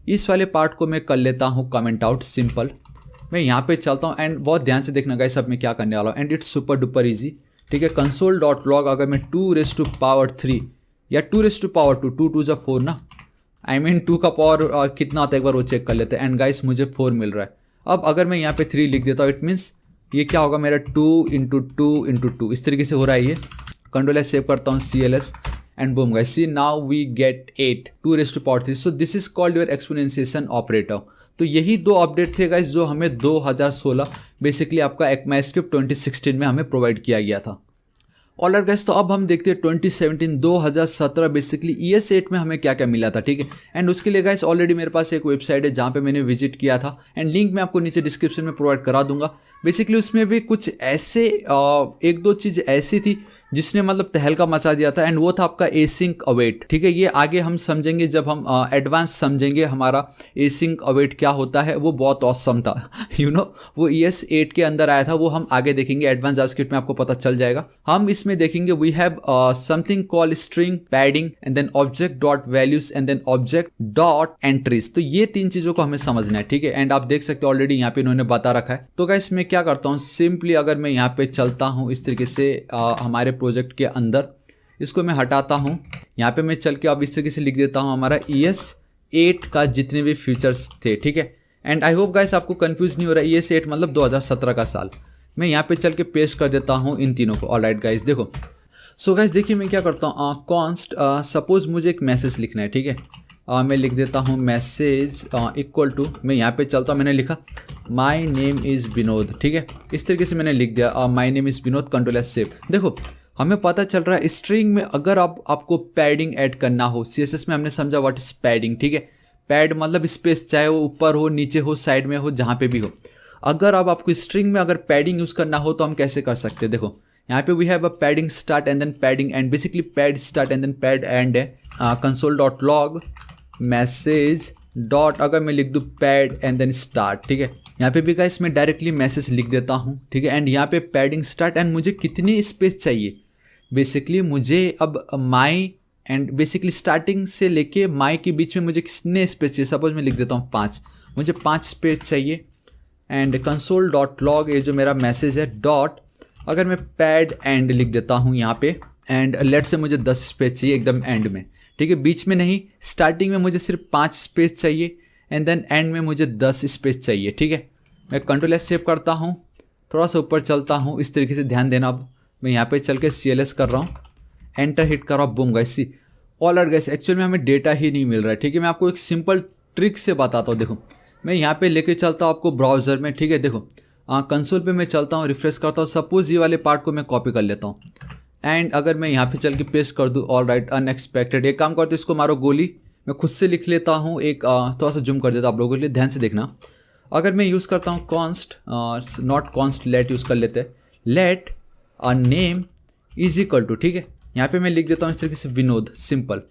इस वाले पार्ट को मैं कर लेता हूँ कमेंट आउट, सिंपल। मैं यहाँ पे चलता हूँ एंड बहुत ध्यान से देखना गाइस अब मैं क्या करने वाला हूँ, and it's super duper easy, ठीक है। कंसोल डॉट लॉग अगर मैं 2⁻³ या 2⁻², 2 2 जा 4 ना, आई मीन 2 का पावर कितना होता है एक बार वो चेक कर लेते हैं। एंड गाइस मुझे 4 मिल रहा है। अब अगर मैं यहाँ पे 3 लिख देता हूँ, इट मीन्स ये क्या होगा मेरा 2 × 2 × 2 इस तरीके से हो रहा है ये। कंट्रोल एस सेव करता हूँ CLS and boom guys, see now we get 8 2⁻3। So this is called your exponentiation operator. तो यही दो अपडेट थे गाइस जो हमें 2016 बेसिकली आपका ECMAScript 2016 में हमें प्रोवाइड किया गया था। ऑलराइट गाइस, तो अब हम देखते हैं 2017 बेसिकली ES8 में हमें क्या क्या मिला था, ठीक है। एंड उसके लिए गाइस ऑलरेडी मेरे पास एक वेबसाइट है जहाँ पे मैंने विजिट किया था, एंड लिंक मैं आपको नीचे डिस्क्रिप्शन में प्रोवाइड करा दूंगा। बेसिकली उसमें भी कुछ ऐसे एक दो चीज़ ऐसी थी जिसने मतलब तहलका मचा दिया था, एंड वो था आपका एसिंक अवेट, ठीक है। ये आगे हम समझेंगे जब हम एडवांस समझेंगे हमारा एसिंक अवेट क्या होता है। वो बहुत ऑसम था वो ES8 के अंदर आया था, वो हम आगे देखेंगे, एडवांस जावास्क्रिप्ट में आपको पता चल जाएगा। हम इसमें देखेंगे we have something called string padding and then object dot values and then object dot entries. तो ये 3 चीज़ों को हमें समझना है, ठीक है। एंड आप देख सकते हो ऑलरेडी यहाँ पे इन्होंने बता रखा है। तो गाइस मैं क्या करता हूँ, सिंपली अगर मैं यहाँ पे चलता हूँ इस तरीके से हमारे प्रोजेक्ट के अंदर, इसको मैं हटाता हूँ, यहाँ पे मैं चल के अब इस तरीके से लिख देता हूँ हमारा ES8 का जितने भी फीचर्स थे, ठीक है। एंड आई होप गाइस आपको कंफ्यूज नहीं हो रहा है, ES8 मतलब 2017 का साल। मैं यहाँ पे चल के पेस्ट कर देता हूँ इन तीनों को। ऑलराइट गाइस देखो, सो गाइस देखिए मैं क्या करता हूँ, कॉन्स्ट सपोज मुझे एक मैसेज लिखना है, ठीक है। मैं लिख देता हूँ मैसेज इक्वल टू, मैं यहाँ पे चलता हूँ, मैंने लिखा माई नेम इज़ विनोद, ठीक है। इस तरीके से मैंने लिख दिया my name is Vinod, control S save. देखो हमें पता चल रहा है स्ट्रिंग में अगर आपको पैडिंग ऐड करना हो, CSS में हमने समझा व्हाट इज पैडिंग, ठीक है। पैड मतलब स्पेस, चाहे वो ऊपर हो, नीचे हो, साइड में हो, जहाँ पे भी हो। अगर अब आपको स्ट्रिंग में अगर पैडिंग यूज़ करना हो तो हम कैसे कर सकते हैं। देखो यहाँ पे we have a padding start and then padding end, basically pad start and then pad end है। Console dot log message dot, अगर मैं लिख दूँ पैड एंड देन स्टार्ट, ठीक है। यहाँ पे भी गाइस मैं डायरेक्टली मैसेज लिख देता हूँ, ठीक है। एंड यहाँ पे पैडिंग स्टार्ट एंड मुझे कितनी स्पेस चाहिए, बेसिकली मुझे अब माई एंड बेसिकली स्टार्टिंग से लेके माई के बीच में मुझे कितने स्पेस चाहिए, सपोज मैं लिख देता हूँ 5, मुझे 5 स्पेस चाहिए। एंड कंसोल डॉट लॉग ये जो मेरा मैसेज है डॉट, अगर मैं पैड एंड लिख देता हूँ यहाँ पे, एंड लेट से मुझे 10 स्पेस चाहिए एकदम एंड में, ठीक है, बीच में नहीं, स्टार्टिंग में मुझे सिर्फ 5 स्पेस चाहिए एंड देन एंड में मुझे 10 स्पेस चाहिए, ठीक है। मैं कंट्रोल एस सेव करता हूँ, थोड़ा सा ऊपर चलता हूँ, इस तरीके से ध्यान देना। अब मैं यहाँ पे चल के CLS कर रहा हूँ, एंटर हिट कर रहा हूँ, बूम गाइस, सी ऑलराइट गाइस एक्चुअल में हमें डेटा ही नहीं मिल रहा है, ठीक है। मैं आपको एक सिंपल ट्रिक से बताता हूँ। देखो मैं यहाँ पे लेके चलता हूँ आपको ब्राउज़र में, ठीक है। देखो कंसोल पे मैं चलता हूँ, रिफ्रेश करता हूँ, सपोज ये वाले पार्ट को मैं कॉपी कर लेता हूँ, एंड अगर मैं यहाँ पे चल के पेस्ट कर दूँ, ऑलराइट अनएक्सपेक्टेड, एक काम करते इसको मारो गोली, मैं खुद से लिख लेता हूँ एक, थोड़ा सा जूम कर देता हूँ आप लोगों के लिए, ध्यान से देखना। अगर मैं यूज़ करता हूँ const, not const, let use कर लेते हैं, let a name is equal to, ठीक है। यहाँ पे मैं लिख देता हूँ इस तरीके से विनोद, सिंपल।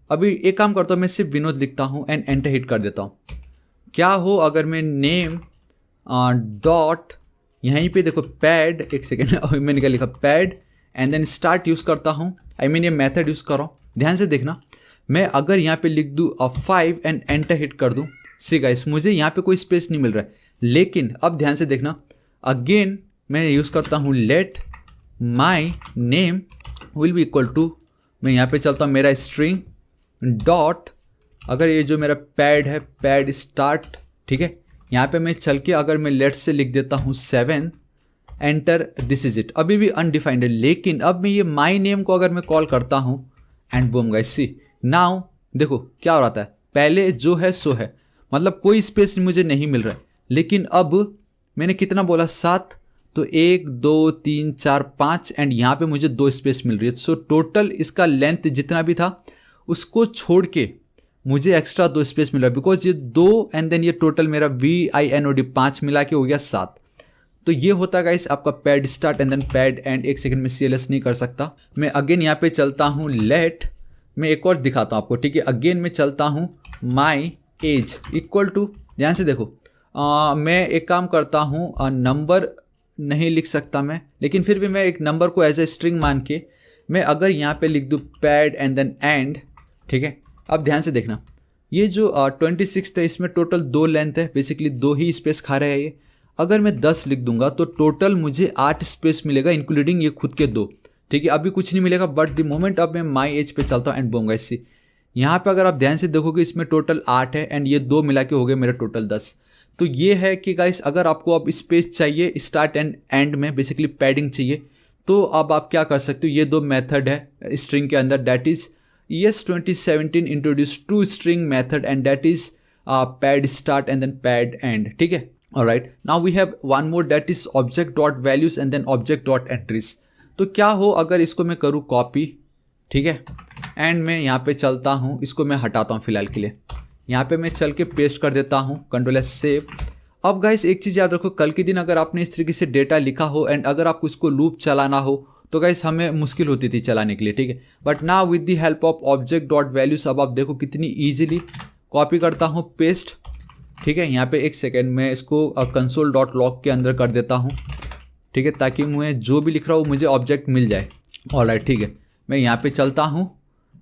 अभी एक काम करता हूँ, मैं सिर्फ विनोद लिखता हूँ एंड एंटर हिट कर देता हूँ। क्या हो अगर मैं नेम डॉट यहीं पे देखो पैड, एक सेकेंड मैंने क्या लिखा, pad and then start use करता हूँ, आई मीन ये मेथड यूज़ कर रहा हूँ। ध्यान से देखना, मैं अगर यहाँ पे लिख दूँ 5 एंड एंटर हिट कर दूँ, सी गाइस मुझे यहाँ पे कोई स्पेस नहीं मिल रहा है। लेकिन अब ध्यान से देखना, अगेन मैं यूज़ करता हूँ let my name will be equal to, मैं यहाँ पे चलता हूँ मेरा स्ट्रिंग डॉट, अगर ये जो मेरा पैड है पैड स्टार्ट, ठीक है, यहाँ पे मैं चल के अगर मैं लेट से लिख देता हूँ 7 एंटर, दिस इज इट, अभी भी अनडिफाइंड है। लेकिन अब मैं ये माई नेम को अगर मैं कॉल करता हूँ and boom guys see now देखो क्या हो रहा है, पहले जो है सो है, मतलब कोई स्पेस मुझे नहीं मिल रहा है। लेकिन अब मैंने कितना बोला 7, तो 1 2 3 4 5 एंड यहाँ पे मुझे 2 स्पेस मिल रही है। सो टोटल इसका लेंथ जितना भी था उसको छोड़ के मुझे एक्स्ट्रा 2 स्पेस मिल रहा है, बिकॉज ये 2 एंड देन ये टोटल मेरा VINOD 5 मिला के हो गया 7। तो ये होता है गाइस आपका pad start and then pad end. एक सेकंड में CLS नहीं कर सकता मैं, अगेन यहाँ पे चलता हूँ लेट, मैं एक और दिखाता हूँ आपको, ठीक है। अगेन मैं चलता हूँ माई एज इक्वल टू, ध्यान से देखो मैं एक काम करता हूँ, नंबर नहीं लिख सकता मैं, लेकिन फिर भी मैं एक नंबर को एज ए स्ट्रिंग मान के मैं अगर यहाँ पे लिख दूँ पैड एंड देन एंड, ठीक है। अब ध्यान से देखना, ये जो 26 है इसमें टोटल 2 लेंथ है, बेसिकली 2 ही स्पेस खा रहा है ये। अगर मैं 10 लिख दूंगा तो टोटल मुझे 8 स्पेस मिलेगा इंक्लूडिंग ये खुद के 2, ठीक है। अभी कुछ नहीं मिलेगा, बट द मोमेंट अब मैं माई एज पे चलता हूँ एंड बूम गाइस सी, यहाँ पे अगर आप ध्यान से देखोगे इसमें टोटल 8 है एंड ये 2 मिला के हो गए मेरा टोटल 10। तो ये है कि गाइस अगर आपको अब स्पेस चाहिए स्टार्ट एंड एंड में, बेसिकली पैडिंग चाहिए, तो अब आप क्या कर सकते हो, ये 2 मेथड है स्ट्रिंग के अंदर, that is ES 2017 introduce 2 string method and that is pad start and then pad end, ठीक है। Alright, now we have one more that is object dot values and then object dot entries. तो क्या हो अगर इसको मैं करूँ copy, ठीक है, एंड मैं यहाँ पे चलता हूँ, इसको मैं हटाता हूँ फिलहाल के लिए, यहाँ पे मैं चल के पेस्ट कर देता हूँ, Ctrl+S सेव। अब गाइस एक चीज़ याद रखो, कल के दिन अगर आपने इस तरीके से डेटा लिखा हो एंड अगर आपको इसको लूप चलाना हो तो गाइस हमें मुश्किल होती थी चलाने के लिए, ठीक है। But now with the help of object dot values अब आप देखो कितनी ईजिली कॉपी करता हूँ पेस्ट, ठीक है। यहाँ पे एक सेकेंड में इसको कंसोल डॉट लॉग के अंदर कर देता हूँ, ठीक है, ताकि मैं जो भी लिख रहा हूँ मुझे ऑब्जेक्ट मिल जाए। ऑलराइट, ठीक है, मैं यहाँ पे चलता हूँ,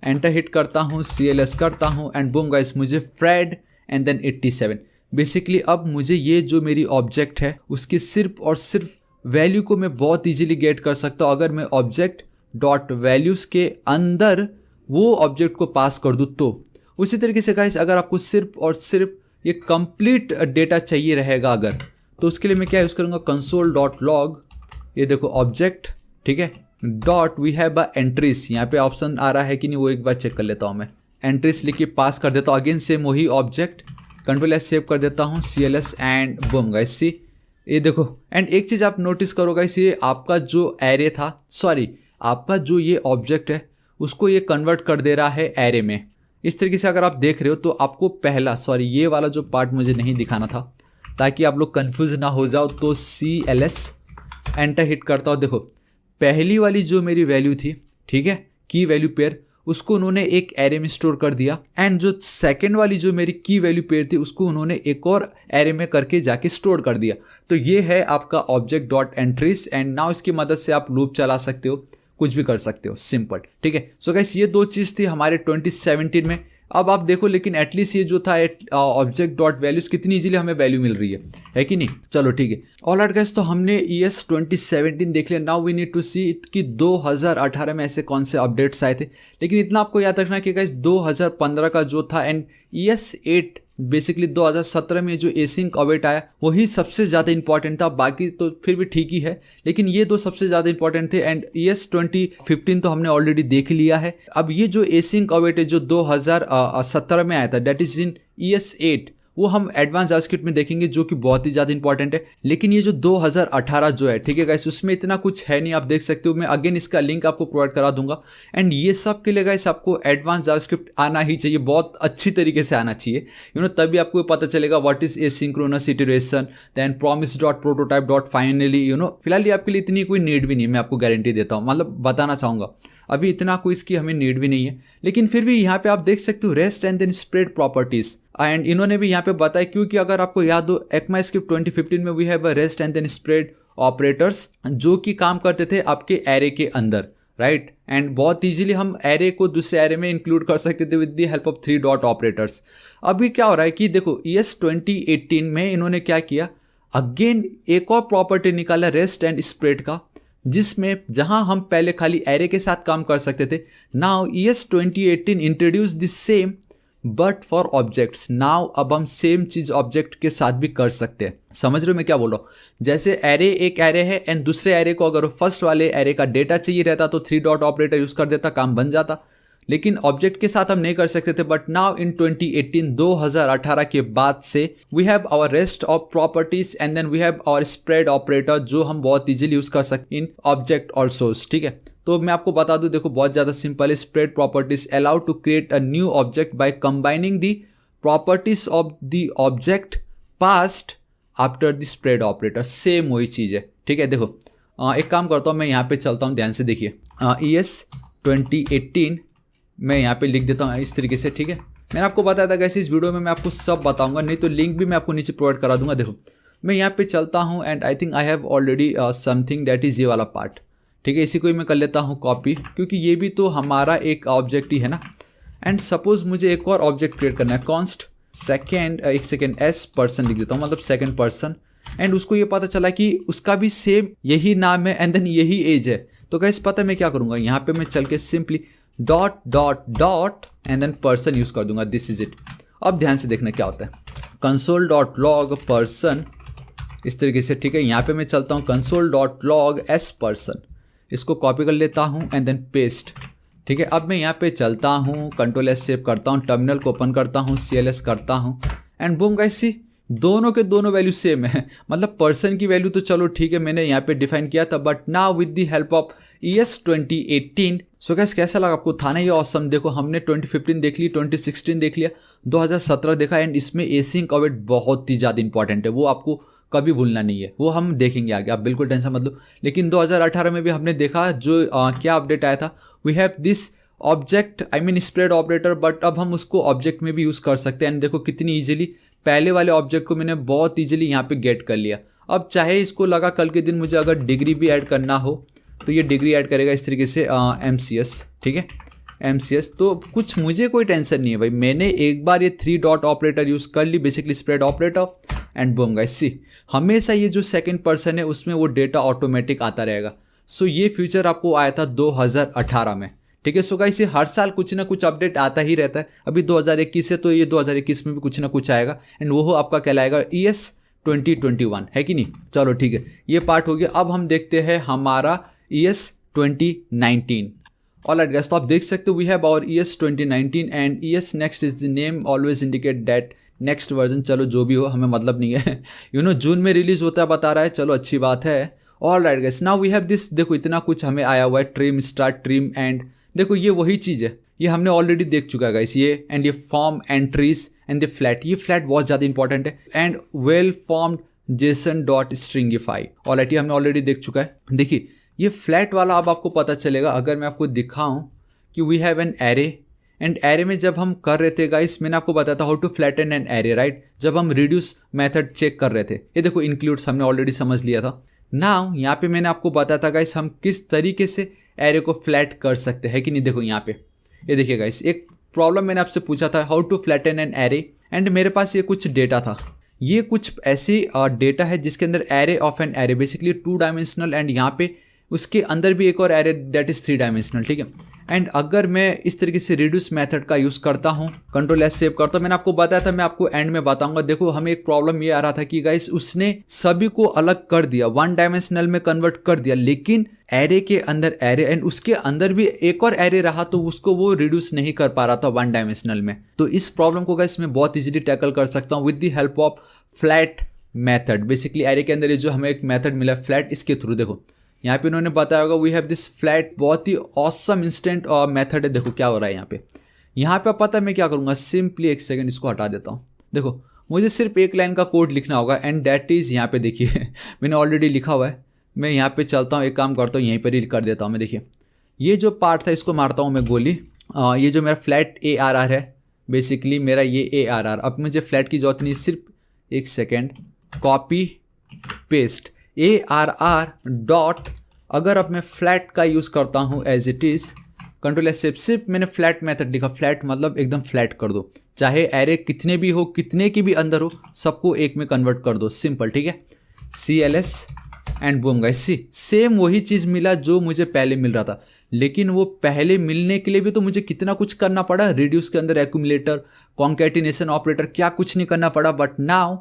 एंटर हिट करता हूँ, CLS करता हूँ एंड बूम गाइस मुझे फ्रेड एंड देन 87। बेसिकली अब मुझे ये जो मेरी ऑब्जेक्ट है उसकी सिर्फ और सिर्फ वैल्यू को मैं बहुत इजीली गेट कर सकता हूँ अगर मैं ऑब्जेक्ट डॉट वैल्यूज़ के अंदर वो ऑब्जेक्ट को पास कर दूँ तो। उसी तरीके से गाइस अगर आपको सिर्फ और सिर्फ ये कंप्लीट डेटा चाहिए रहेगा अगर, तो उसके लिए मैं क्या यूज़ करूँगा, कंसोल डॉट लॉग, ये देखो ऑब्जेक्ट, ठीक है, डॉट वी हैव एंट्रीज, यहाँ पे ऑप्शन आ रहा है कि नहीं वो एक बार चेक कर लेता हूँ मैं, एंट्रीज लिख के पास कर देता हूँ, अगेन सेम वही ऑब्जेक्ट, Ctrl+S सेव कर देता हूँ, CLS एंड बूम गाइस सी, ये देखो। एंड एक चीज़ आप नोटिस करो गाइस, ये आपका जो एरे था, सॉरी आपका जो ये ऑब्जेक्ट है उसको ये कन्वर्ट कर दे रहा है एरे में। इस तरीके से अगर आप देख रहे हो तो आपको पहला, सॉरी ये वाला जो पार्ट मुझे नहीं दिखाना था ताकि आप लोग कंफ्यूज ना हो जाओ, तो CLS एंटर हिट करता हूँ। देखो पहली वाली जो मेरी वैल्यू थी, ठीक है, की वैल्यू पेयर, उसको उन्होंने एक एरे में स्टोर कर दिया एंड जो सेकंड वाली जो मेरी की वैल्यू पेयर थी उसको उन्होंने एक और एरे में करके जाके स्टोर कर दिया। तो ये है आपका object dot entries and now इसकी मदद से आप लूप चला सकते हो, कुछ भी कर सकते हो, सिंपल, ठीक है। सो गाइस ये 2 चीज़ थी हमारे 2017 में। अब आप देखो लेकिन एटलीस्ट ये जो था ऑब्जेक्ट डॉट वैल्यूज कितनी इजीली हमें वैल्यू मिल रही है कि नहीं। चलो ठीक है, ऑलराइट गाइस, तो हमने ES 2017 देख लिया। नाउ वी नीड टू सी कि 2018 में ऐसे कौन से अपडेट्स आए थे। लेकिन इतना आपको याद रखना कि गाइस 2015 का जो था एंड ES 8 बेसिकली 2017 में जो एसिंक अवेट आया वही सबसे ज़्यादा इंपॉर्टेंट था, बाकी तो फिर भी ठीक ही है, लेकिन ये 2 सबसे ज़्यादा इंपॉर्टेंट थे। एंड ES 2015 तो हमने ऑलरेडी देख लिया है। अब ये जो एसिंक अवेट है जो 2017 में आया था, दैट इज इन ES 8, वो हम एडवांस जावास्क्रिप्ट में देखेंगे जो कि बहुत ही ज़्यादा इंपॉर्टेंट है। लेकिन ये जो 2018 जो है, ठीक है गाइस, उसमें इतना कुछ है नहीं, आप देख सकते हो। मैं अगेन इसका लिंक आपको प्रोवाइड करा दूंगा। एंड ये सब के लिए गाइस आपको एडवांस जावास्क्रिप्ट आना ही चाहिए, बहुत अच्छी तरीके से आना चाहिए, तभी आपको पता चलेगा what is asynchronous iteration, then promise dot prototype dot finally. फिलहाल ये आपके लिए इतनी कोई नीड भी नहीं है, मैं आपको गारंटी देता हूँ, मतलब बताना चाहूँगा अभी इतना कोई इसकी हमें नीड भी नहीं है। लेकिन फिर भी यहाँ पे आप देख सकते हो rest and then spread properties, and इन्होंने भी यहाँ पे बताया, क्योंकि अगर आपको याद हो ECMAScript 2015 में we have rest and then spread operators जो कि काम करते थे आपके एरे के अंदर। राइट। एंड बहुत ईजिली हम एरे को दूसरे एरे में इंक्लूड कर सकते थे with the help of 3 dot operators. अभी क्या हो रहा है कि देखो ES 2018 में इन्होंने क्या किया, अगेन एक और प्रॉपर्टी निकाला रेस्ट एंड स्प्रेड का, जिसमें जहां हम पहले खाली एरे के साथ काम कर सकते थे, now ES 2018 introduce the same but for objects. Now अब हम सेम चीज ऑब्जेक्ट के साथ भी कर सकते हैं। समझ रहे हो मैं क्या बोल रहा हूँ? जैसे एरे एक एरे है एंड दूसरे एरे को अगर फर्स्ट वाले एरे का डेटा चाहिए रहता तो 3 डॉट ऑपरेटर यूज कर देता, काम बन जाता। लेकिन ऑब्जेक्ट के साथ हम नहीं कर सकते थे। बट नाउ इन 2018 के बाद से we have our rest of properties and then we have our spread operator, जो हम बहुत इजीली यूज कर सकते इन ऑब्जेक्ट ऑल्सो। ठीक है, तो मैं आपको बता दूं, देखो बहुत ज्यादा सिंपल है। Spread properties allow to create a new object by combining the properties of the object passed after the spread operator. Same वही चीज है। ठीक है, देखो एक काम करता हूँ, मैं यहाँ पे चलता हूँ, ध्यान से देखिए। ES 2018 मैं यहाँ पे लिख देता हूँ इस तरीके से। ठीक है, मैंने आपको बताया था कैसे इस वीडियो में मैं आपको सब बताऊंगा, नहीं तो लिंक भी मैं आपको नीचे प्रोवाइड करा दूंगा। देखो मैं यहाँ पे चलता हूँ and I think I have already something that is ये वाला पार्ट। ठीक है, इसी को ही मैं कर लेता हूँ कॉपी, क्योंकि ये भी तो हमारा एक ऑब्जेक्ट ही है ना। एंड सपोज मुझे एक और ऑब्जेक्ट क्रिएट करना है, कॉन्स्ट सेकेंड, एक सेकेंड S पर्सन लिख देता हूँ, मतलब सेकेंड पर्सन। एंड उसको ये पता चला कि उसका भी सेम यही नाम है एंड देन यही एज है। तो गाइस पता है मैं क्या करूँगा, यहाँ पे मैं चल के simply dot dot dot and then person use कर दूंगा। This is it. अब ध्यान से देखना क्या होता है, कंसोल डॉट लॉग पर्सन, इस तरीके से। ठीक है, यहाँ पे मैं चलता हूँ console dot log S person, इसको कॉपी कर लेता हूँ एंड देन पेस्ट। ठीक है, अब मैं यहाँ पे चलता हूँ, कंट्रोल S सेव करता हूँ, टर्मिनल को ओपन करता हूँ, CLS करता हूँ एंड बूम गाइस सी दोनों के दोनों वैल्यू सेम है। मतलब पर्सन की वैल्यू तो चलो ठीक है मैंने यहाँ पे डिफाइन किया था, but now with the help of ES 2018। So guys कैसा लगा आपको, था ना ये ऑसम? देखो हमने 2015 देख ली, 2016 देख लिया, 2017 देखा एंड इसमें एसिंक अवेट बहुत ही ज़्यादा इंपॉर्टेंट है, वो आपको कभी भूलना नहीं है, वो हम देखेंगे आगे, आप बिल्कुल टेंशन मत लो। लेकिन 2018 में भी हमने देखा जो क्या अपडेट आया था, we have this object I mean spread operator, but अब हम उसको ऑब्जेक्ट में भी यूज़ कर सकते हैं। एंड देखो कितनी ईजिली पहले वाले ऑब्जेक्ट को मैंने बहुत ईजिली यहाँ पे गेट कर लिया। अब चाहे इसको लगा कल के दिन मुझे अगर डिग्री भी ऐड करना हो तो ये डिग्री ऐड करेगा इस तरीके से MCS। ठीक है, MCS, तो कुछ मुझे कोई टेंशन नहीं है भाई, मैंने एक बार ये 3 डॉट ऑपरेटर यूज़ कर ली, basically spread operator and boom guys see हमेशा ये जो सेकंड पर्सन है उसमें वो डेटा ऑटोमेटिक आता रहेगा। सो ये फीचर आपको आया था 2018 में। ठीक है, सो गाइस ये हर साल कुछ ना कुछ अपडेट आता ही रहता है। अभी 2021 है तो ये 2021 में भी कुछ ना कुछ आएगा एंड वो आपका कहलाएगा ES 2021, है कि नहीं? चलो ठीक है, ये पार्ट हो गया। अब हम देखते हैं हमारा ES 2019। ऑलराइट गाइस, तो आप देख सकते हो we have our ES 2019 and ES next is the name always indicate that next version. चलो जो भी हो हमें मतलब नहीं है, जून में रिलीज होता है बता रहा है, चलो अच्छी बात है। Alright guys, now we have this, देखो इतना कुछ हमें आया हुआ है, ट्रिम, स्टार्ट, ट्रिम एंड देखो ये वही चीज़ है, ये हमने ऑलरेडी देख चुका है गाइस। ये एंड ये form entries and the flat, ये फ्लैट बहुत ज़्यादा इंपॉर्टेंट है। And well formed Jason dot stringify, alright ये हमने ऑलरेडी देख चुका है। देखिए ये फ्लैट वाला अब आपको पता चलेगा अगर मैं आपको दिखाऊं कि we have an array and array में जब हम कर रहे थे गाइस, मैंने आपको बताया था how to flatten an array, right? जब हम रिड्यूस मेथड चेक कर रहे थे, ये देखो इंक्लूड्स हमने ऑलरेडी समझ लिया था। नाउ यहाँ पे मैंने आपको बताया था गाइस हम किस तरीके से एरे को फ्लैट कर सकते हैं कि नहीं। देखो यहाँ पे ये देखिए गाइस, एक प्रॉब्लम मैंने आपसे पूछा था how to flatten an array and मेरे पास ये कुछ डेटा था। ये कुछ ऐसी डेटा है जिसके अंदर array of an array, basically 2 dimensional and यहाँ पे उसके अंदर भी एक और एरे दैट इज 3 डायमेंशनल। ठीक है, एंड अगर मैं इस तरीके से रिड्यूस मेथड का यूज़ करता हूँ, कंट्रोल S सेव करता हूँ, मैंने आपको बताया था, मैं आपको एंड में बताऊंगा। देखो हमें एक प्रॉब्लम ये आ रहा था कि गाइस उसने सभी को अलग कर दिया, 1 डायमेंशनल में कन्वर्ट कर दिया, लेकिन एरे के अंदर एरे एंड उसके अंदर भी एक और एरे रहा तो उसको वो रिड्यूस नहीं कर पा रहा था 1 डायमेंशनल में। तो इस प्रॉब्लम को गाइस मैं बहुत इजीली टैकल कर सकता हूँ with the help of flat method. Basically array के अंदर ये जो हमें एक मेथड मिला फ्लैट, इसके थ्रू देखो यहाँ पे उन्होंने बताया होगा वी हैव दिस फ्लैट, बहुत ही ऑसम इंस्टेंट मेथड है। देखो क्या हो रहा है यहाँ पे पता है मैं क्या करूँगा, सिंपली एक सेकंड इसको हटा देता हूँ। देखो मुझे सिर्फ एक लाइन का कोड लिखना होगा एंड दैट इज़ यहाँ पे देखिए मैंने ऑलरेडी लिखा हुआ है। मैं यहाँ पे चलता हूँ, एक काम करता हूँ यहीं पर ही कर देता हूँ मैं। देखिए ये जो पार्ट था इसको मारता हूँ मैं गोली, ये जो मेरा फ्लैट ARR है, बेसिकली मेरा ये ARR, अब मुझे फ्लैट की जरूरत नहीं, सिर्फ एक second, copy paste ARR dot, अगर अब मैं फ्लैट का यूज़ करता हूँ as it is, control S सिर्फ मैंने फ्लैट मेथड लिखा, फ्लैट मतलब एकदम फ्लैट कर दो, चाहे एरे कितने भी हो, कितने की भी अंदर हो, सबको एक में कन्वर्ट कर दो, सिंपल, ठीक है। CLS and boom guys, see same वही चीज़ मिला जो मुझे पहले मिल रहा था, लेकिन वो पहले मिलने के लिए भी तो मुझे कितना कुछ करना पड़ा, रिड्यूस के अंदर एक्यूमुलेटर, कॉन्कैटिनेशन ऑपरेटर, क्या कुछ नहीं करना पड़ा। बट नाउ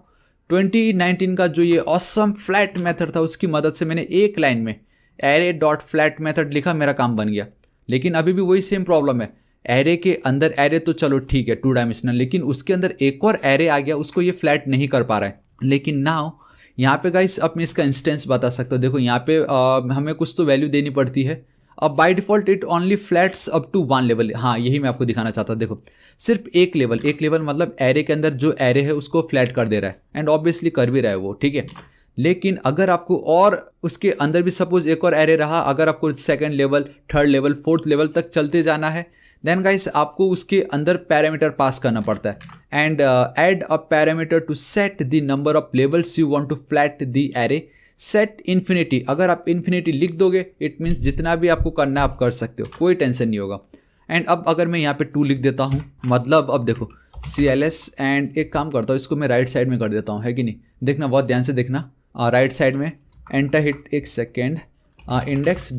2019 का जो ये ऑसम फ्लैट मेथड था, उसकी मदद से मैंने एक लाइन में एरे डॉट फ्लैट मेथड लिखा, मेरा काम बन गया। लेकिन अभी भी वही सेम प्रॉब्लम है, एरे के अंदर एरे तो चलो ठीक है 2 डायमेंशनल, लेकिन उसके अंदर एक और एरे आ गया, उसको ये फ्लैट नहीं कर पा रहा है। लेकिन नाउ यहाँ पे गाइस अब मैं इसका इंस्टेंस बता सकता हूँ, देखो यहाँ पे हमें कुछ तो वैल्यू देनी पड़ती है। अब by default it only flats up to 1 level, हाँ यही मैं आपको दिखाना चाहता था। देखो सिर्फ एक लेवल मतलब एरे के अंदर जो एरे है उसको फ्लैट कर दे रहा है, एंड ऑब्वियसली कर भी रहा है वो, ठीक है। लेकिन अगर आपको और उसके अंदर भी सपोज एक और एरे रहा, अगर आपको second level, third level, fourth level तक चलते जाना है, देन गाइस आपको उसके अंदर पैरामीटर पास करना पड़ता है, and add a parameter to set the number of levels you want to flat the array, set infinity. अगर आप इन्फिनिटी लिख दोगे इट मीन्स जितना भी आपको करना है आप कर सकते हो, कोई टेंशन नहीं होगा। एंड अब अगर मैं यहाँ पे 2 लिख देता हूँ, मतलब अब देखो CLS, एंड एक काम करता हूँ इसको मैं राइट साइड में कर देता हूँ, है कि नहीं, देखना बहुत ध्यान से देखना, राइट साइड में एंटर हिट, एक second, index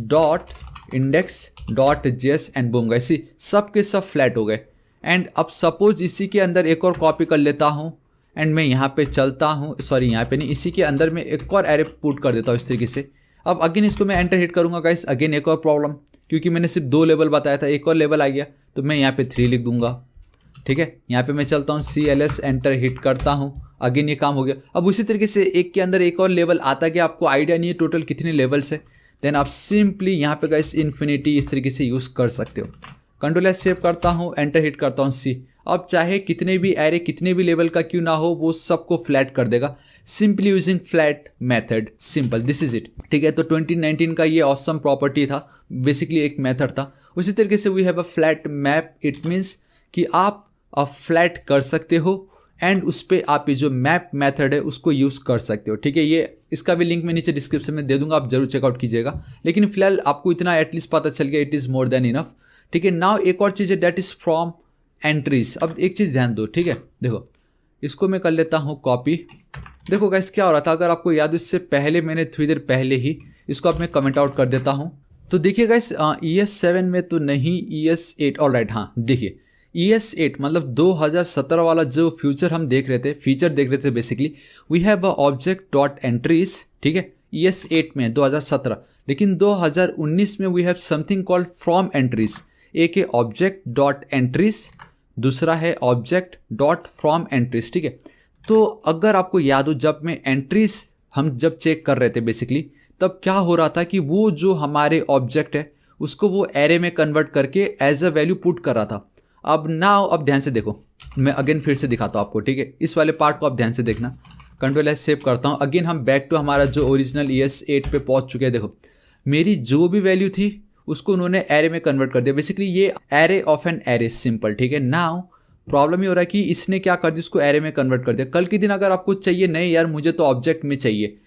dot JS and boom guys, सब के सब फ्लैट हो गए। एंड अब सपोज इसी के अंदर एक और कॉपी कर लेता हूँ, एंड मैं यहाँ पे चलता हूँ, सॉरी यहाँ पे नहीं, इसी के अंदर मैं एक और एरे पुट कर देता हूँ इस तरीके से। अब अगेन इसको मैं एंटर हिट करूँगा गाइस, अगेन एक और प्रॉब्लम, क्योंकि मैंने सिर्फ 2 लेवल बताया था, एक और लेवल आ गया, तो मैं यहाँ पे 3 लिख दूंगा, ठीक है। यहाँ पे मैं चलता हूँ, CLS एंटर हिट करता हूँ, अगेन ये काम हो गया। अब उसी तरीके से एक के अंदर एक और लेवल आता गया, आपको आइडिया नहीं है टोटल कितने लेवल्स है, देन आप सिंपली यहाँ पे गाइस इन्फिनिटी इस तरीके से यूज़ कर सकते हो। कंट्रोल एस सेव करता हूँ, एंटर हिट करता हूँ C। अब चाहे कितने भी एरे, कितने भी लेवल का क्यों ना हो, वो सबको फ्लैट कर देगा, simply using flat method, simple, this is it, ठीक है। तो 2019 का ये ऑसम प्रॉपर्टी था, बेसिकली एक मेथड था। उसी तरीके से we have a flat map, it means कि आप फ्लैट कर सकते हो, एंड उस पर आप ये जो मैप मेथड है उसको यूज़ कर सकते हो, ठीक है। ये इसका भी लिंक मैं नीचे डिस्क्रिप्शन में दे दूंगा, आप जरूर चेकआउट कीजिएगा। लेकिन फिलहाल आपको इतना एटलीस्ट पता चल गया, it is more than enough, ठीक है। नाउ एक और चीज़ है, दैट इज़ फ्रॉम एंट्रीज। अब एक चीज़ ध्यान दो, ठीक है, देखो इसको मैं कर लेता हूँ कॉपी। देखो गाइस क्या हो रहा था, अगर आपको याद हो, इससे पहले मैंने थोड़ी देर पहले ही इसको अब मैं कमेंट आउट कर देता हूँ। तो देखिए गाइस ES7 में तो नहीं, ES8, ऑलराइट, हाँ देखिए ES8 मतलब 2017 वाला जो फ्यूचर हम देख रहे थे, फीचर देख रहे थे, basically we have a object dot entries, ठीक है, ES8 में 2017। लेकिन 2019 में we have something called from entries, एक है ऑब्जेक्ट डॉट एंट्रीज, दूसरा है ऑब्जेक्ट डॉट फ्रॉम एंट्रीज, ठीक है। तो अगर आपको याद हो, जब मैं एंट्रीज हम जब चेक कर रहे थे बेसिकली, तब क्या हो रहा था कि वो जो हमारे ऑब्जेक्ट है उसको वो एरे में कन्वर्ट करके एज अ वैल्यू पुट कर रहा था। अब नाउ अब ध्यान से देखो, मैं अगेन फिर से दिखाता हूँ आपको, ठीक है, इस वाले पार्ट को आप ध्यान से देखना। कंट्रोल एस सेव करता हूँ, अगेन हम बैक टू हमारा जो ओरिजिनल ES8 पे पहुँच चुके हैं। देखो मेरी जो भी वैल्यू थी उसको उन्होंने एरे में कन्वर्ट कर दिया, बेसिकली ये array of an array, simple, ठीक है। नाउ प्रॉब्लम ये हो रहा है कि इसने क्या कर दिया, इसको एरे में कन्वर्ट कर दिया। कल के दिन अगर आपको चाहिए, नहीं यार मुझे तो ऑब्जेक्ट में चाहिए,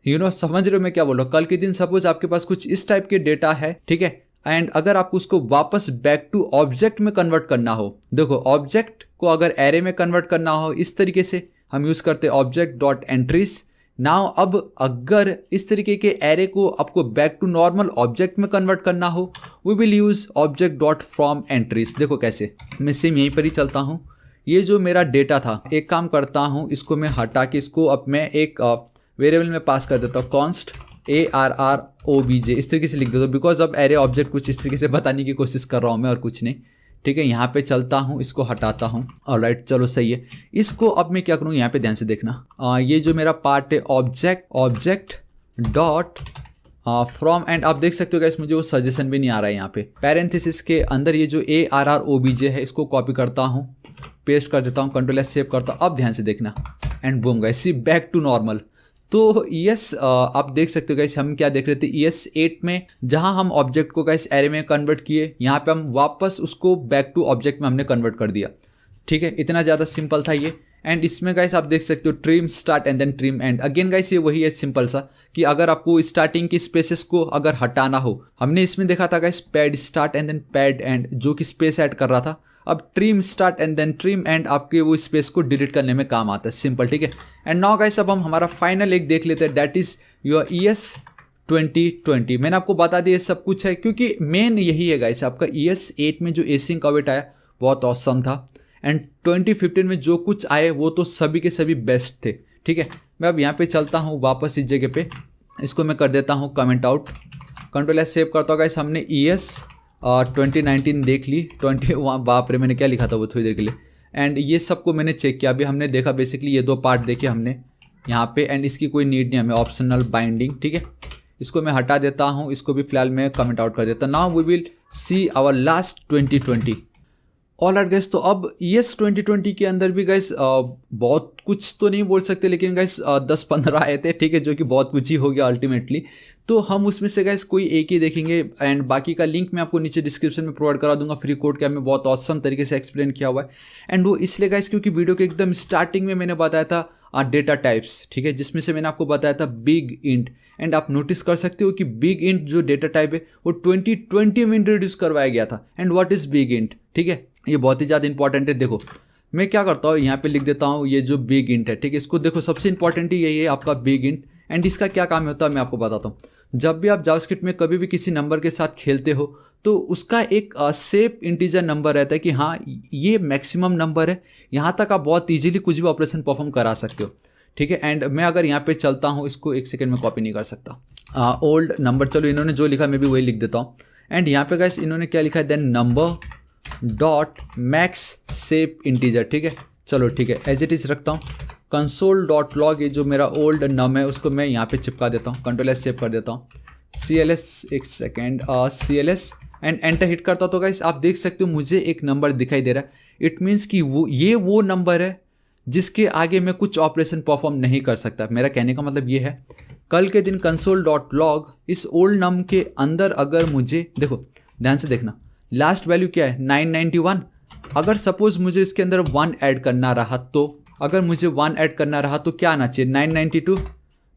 समझ रहे हो मैं क्या बोल रहा हूँ। कल के दिन सपोज आपके पास कुछ इस टाइप के डेटा है, ठीक है, एंड अगर आपको उसको वापस बैक टू ऑब्जेक्ट में कन्वर्ट करना हो, देखो ऑब्जेक्ट को अगर एरे में कन्वर्ट करना हो, इस तरीके से हम यूज़ करते हैं ऑब्जेक्ट डॉट एंट्रीज। नाउ अब अगर इस तरीके के एरे को आपको बैक टू नॉर्मल ऑब्जेक्ट में कन्वर्ट करना हो, we will use object dot from entries. देखो कैसे, मैं सेम यहीं पर ही चलता हूँ। ये जो मेरा डेटा था, एक काम करता हूँ, इसको मैं हटा के इसको अब मैं एक वेरिएबल में पास कर देता हूँ, कॉन्स्ट ARROBJ, इस तरीके से लिख देता हूँ, बिकॉज अब एरे ऑब्जेक्ट कुछ इस तरीके से बताने की कोशिश कर रहा हूँ मैं, और कुछ नहीं, ठीक है। यहाँ पे चलता हूँ, इसको हटाता हूँ, ऑलराइट चलो सही है। इसको अब मैं क्या करूँ, यहाँ पे ध्यान से देखना, ये जो मेरा पार्ट है ऑब्जेक्ट डॉट फ्रॉम, एंड आप देख सकते हो गाइस मुझे वो सजेशन भी नहीं आ रहा है। यहाँ पे पैरेंथेसिस के अंदर ये जो ARROBJ है, इसको कॉपी करता हूँ, पेस्ट कर देता हूँ, कंट्रोल एस सेव करता हूँ। अब ध्यान से देखना, and boom guys, see back to normal. तो ES आप देख सकते हो गाइस, हम क्या देख रहे थे, ES8 में जहां हम ऑब्जेक्ट को गाइस एरे में कन्वर्ट किए, यहाँ पे हम वापस उसको बैक टू ऑब्जेक्ट में हमने कन्वर्ट कर दिया, ठीक है। इतना ज़्यादा सिंपल था ये। एंड इसमें गाइस आप देख सकते हो trim start and then trim end. Again guys ये वही है सिंपल सा कि अगर आपको स्टार्टिंग की स्पेसेस को अगर हटाना हो, हमने इसमें देखा था guys pad start and then pad end जो कि स्पेस ऐड कर रहा था। अब trim start and then trim end आपके वो स्पेस को डिलीट करने में काम आता है, सिंपल, ठीक है। एंड नाउ गाइस अब हम हमारा फाइनल एक देख लेते हैं, दैट इज योर ES 2020। मैंने आपको बता दिया सब कुछ है क्योंकि मेन यही है गाइस, आपका ES 8 में जो एसिंक अवेट आया बहुत ऑसम था एंड 2015 में जो कुछ आए वो तो सभी के सभी बेस्ट थे, ठीक है। मैं अब यहाँ पे चलता हूँ वापस इस जगह पे, इसको मैं कर देता हूँ कमेंट आउट, Ctrl+S सेव करता हूँ गाइस। हमने ES 2019 देख ली, 20 वहाँ बाप रे मैंने क्या लिखा था वो थोड़ी देर के लिए, एंड ये सबको मैंने चेक किया। अभी हमने देखा बेसिकली ये 2 पार्ट देखे हमने यहाँ पे एंड इसकी कोई नीड नहीं हमें, ऑप्शनल बाइंडिंग, ठीक है। इसको मैं हटा देता हूँ, इसको भी फिलहाल मैं कमेंट आउट कर देता हूँ। Now we will see our last 2020। All right guys, तो अब ES 2020 के अंदर भी गाइस बहुत कुछ तो नहीं बोल सकते, लेकिन गाइस 10-15 आए थे, ठीक है, जो कि बहुत कुछ ही हो गया अल्टीमेटली। तो हम उसमें से गाइस कोई एक ही देखेंगे एंड बाकी का लिंक मैं आपको नीचे डिस्क्रिप्शन में प्रोवाइड करा दूंगा। फ्री कोड का मैं बहुत ऑसम तरीके से एक्सप्लेन किया हुआ है एंड वो इसलिए गाइस क्योंकि वीडियो के एकदम स्टार्टिंग में मैंने बताया था डेटा टाइप्स, ठीक है, जिसमें से मैंने आपको बताया था बिग इंट। एंड आप नोटिस कर सकते हो कि बिग इंट जो डेटा टाइप है वो 2020 में इंट्रोड्यूस करवाया गया था। And what is big int, ठीक है, ये बहुत ही ज़्यादा इंपॉर्टेंट है। देखो मैं क्या करता हूँ यहाँ पे लिख देता हूँ ये जो बिग इंट है, ठीक है, इसको देखो सबसे इंपॉर्टेंट ही यही है आपका बिग इंट। एंड इसका क्या काम होता है मैं आपको बताता हूँ। जब भी आप जावास्क्रिप्ट में कभी भी किसी नंबर के साथ खेलते हो तो उसका एक सेफ इंटीजर नंबर रहता है कि हाँ ये मैक्सिमम नंबर है, यहाँ तक आप बहुत ईजिली कुछ भी ऑपरेशन परफॉर्म करा सकते हो, ठीक है। एंड मैं अगर यहाँ पे चलता हूँ, इसको एक सेकेंड में कॉपी नहीं कर सकता, ओल्ड नंबर, चलो इन्होंने जो लिखा मैं भी वही लिख देता हूँ। एंड यहाँ पे गाइस इन्होंने क्या लिखा है, then number dot max safe integer, ठीक है, चलो ठीक है एज इट इज़ रखता हूँ। console.log ये जो मेरा ओल्ड नम है उसको मैं यहाँ पे चिपका देता हूँ, Ctrl+S सेव कर देता हूँ, CLS एक second, CLS and enter hit करता हूँ। तो गाइस आप देख सकते हो मुझे एक नंबर दिखाई दे रहा है। इट मीन्स कि वो नंबर है जिसके आगे मैं कुछ ऑपरेशन परफॉर्म नहीं कर सकता। मेरा कहने का मतलब ये है कल के दिन console.log इस ओल्ड नम के अंदर अगर मुझे, देखो ध्यान से देखना, लास्ट वैल्यू क्या है 991। अगर सपोज मुझे इसके अंदर 1 ऐड करना रहा तो, अगर मुझे 1 ऐड करना रहा तो क्या आना चाहिए 992।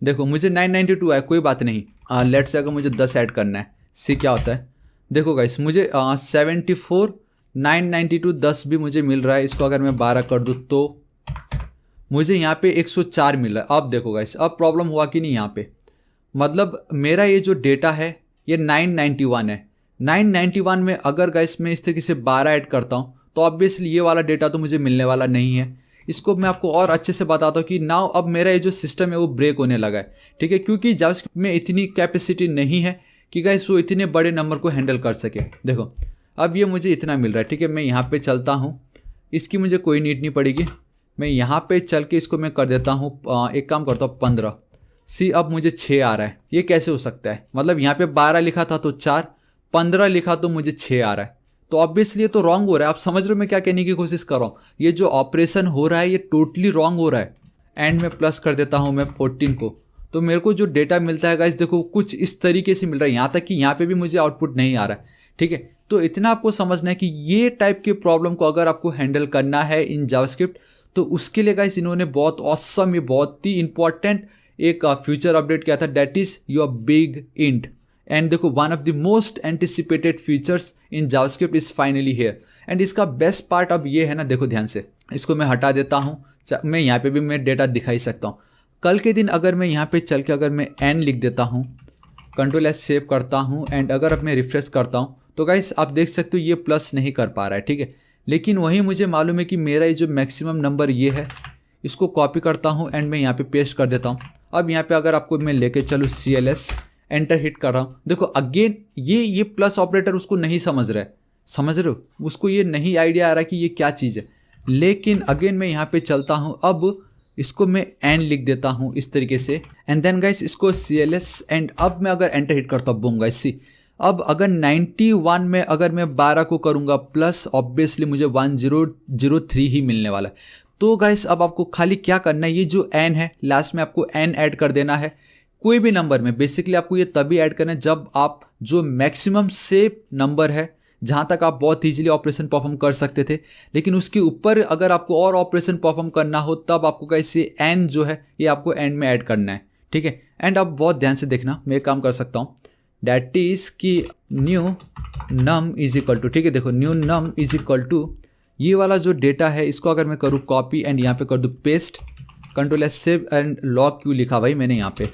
देखो मुझे 992 है, कोई बात नहीं। लेट्स से अगर मुझे 10 ऐड करना है, सी क्या होता है, देखो गाइस मुझे 74 992 10 भी मुझे मिल रहा है। इसको अगर मैं 12 कर दूँ तो मुझे यहाँ पे 104 मिल रहा है। अब देखो गाइस अब प्रॉब्लम हुआ कि नहीं, यहाँ पे मतलब मेरा ये जो डेटा है ये 991 है। 991 में अगर गाइस मैं इस तरीके से 12 ऐड करता हूँ तो ऑब्वियसली ये वाला डेटा तो मुझे मिलने वाला नहीं है। इसको मैं आपको और अच्छे से बताता हूँ कि नाउ अब मेरा ये जो सिस्टम है वो ब्रेक होने लगा है, ठीक है, क्योंकि जावास्क्रिप्ट में इतनी कैपेसिटी नहीं है कि गाइस वो इतने बड़े नंबर को हैंडल कर सके। देखो अब ये मुझे इतना मिल रहा है, ठीक है, मैं यहाँ पे चलता हूँ, इसकी मुझे कोई नीड नहीं पड़ेगी। मैं यहाँ पे चल के इसको मैं कर देता हूँ, एक काम करता हूँ 15, सी अब मुझे 6 आ रहा है। ये कैसे हो सकता है, मतलब यहाँ पे 12 लिखा था तो 4, 15 लिखा तो मुझे 6 आ रहा है, तो ऑब्वियसली ये तो रॉन्ग हो रहा है। आप समझ रहे हो मैं क्या कहने की कोशिश कर रहा हूँ, ये जो ऑपरेशन हो रहा है ये टोटली रॉन्ग हो रहा है। एंड में प्लस कर देता हूँ मैं 14 को, तो मेरे को जो डेटा मिलता है गाइस देखो कुछ इस तरीके से मिल रहा है, यहाँ तक कि यहाँ पे भी मुझे आउटपुट नहीं आ रहा है, ठीक है। तो इतना आपको समझना है कि ये टाइप के प्रॉब्लम को अगर आपको हैंडल करना है इन जावास्क्रिप्ट तो उसके लिए गाइस इन्होंने बहुत ऑसम, ये बहुत ही इंपॉर्टेंट एक फ्यूचर अपडेट किया था, that is your big int. And देखो one of the most anticipated features in JavaScript is finally here. And इसका बेस्ट पार्ट अब ये है ना, देखो ध्यान से, इसको मैं हटा देता हूँ, मैं यहाँ पे भी मैं डेटा दिखा ही सकता हूँ। कल के दिन अगर मैं यहाँ पे चल के अगर मैं n लिख देता हूँ, Ctrl+S सेव करता हूँ एंड अगर अब मैं रिफ्रेश करता हूँ तो गाइस आप देख सकते हो ये प्लस नहीं कर पा रहा है, ठीक है। लेकिन वही मुझे मालूम है कि मेरा ये जो मैक्सिमम नंबर ये है, इसको कॉपी करता हूँ एंड मैं यहाँ पे पेस्ट कर देता हूँ। अब यहाँ पे अगर आपको मैं लेके चलूँ CLS एंटर हिट कर रहा हूँ, देखो अगेन ये प्लस ऑपरेटर उसको नहीं समझ रहा है, समझ रहे हो, उसको ये नहीं आइडिया आ रहा कि ये क्या चीज़ है। लेकिन अगेन मैं यहाँ पे चलता हूँ, अब इसको मैं n लिख देता हूँ इस तरीके से एंड देन गाइस इसको CLS एंड अब मैं अगर एंटर हिट करता हूँ, बूम गाइस सी, अब अगर 91 में अगर मैं 12 को करूँगा प्लस, ऑब्वियसली मुझे 1003 ही मिलने वाला है। तो गाइस अब आपको खाली क्या करना है, ये जो n है लास्ट में आपको n ऐड कर देना है कोई भी नंबर में। बेसिकली आपको ये तभी ऐड करना है जब आप जो मैक्सिमम सेफ नंबर है जहाँ तक आप बहुत ईजिली ऑपरेशन परफॉर्म कर सकते थे। लेकिन उसके ऊपर अगर आपको और ऑपरेशन परफॉर्म करना हो तब आपको कैसे एन जो है ये आपको एंड में ऐड करना है, ठीक है। एंड अब बहुत ध्यान से देखना, मैं एक काम कर सकता हूँ, डैट इज कि new num is equal to, ठीक है, देखो new num is equal to ये वाला जो डेटा है इसको अगर मैं करूँ कॉपी एंड यहाँ पे कर दूँ paste, control S save and log क्यों लिखा भाई मैंने यहाँ पे,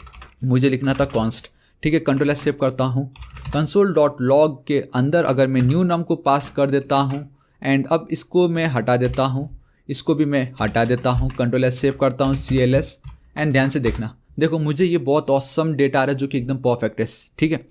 मुझे लिखना था कॉन्स्ट, ठीक है। कंट्रोल एस सेव करता हूँ, कंसोल डॉट लॉग के अंदर अगर मैं न्यू नम को पास कर देता हूँ एंड अब इसको मैं हटा देता हूँ, इसको भी मैं हटा देता हूँ, कंट्रोल एस सेव करता हूँ CLS एंड ध्यान से देखना, देखो मुझे ये बहुत ऑसम डेटा आ रहा है जो कि एकदम परफेक्ट है, ठीक है।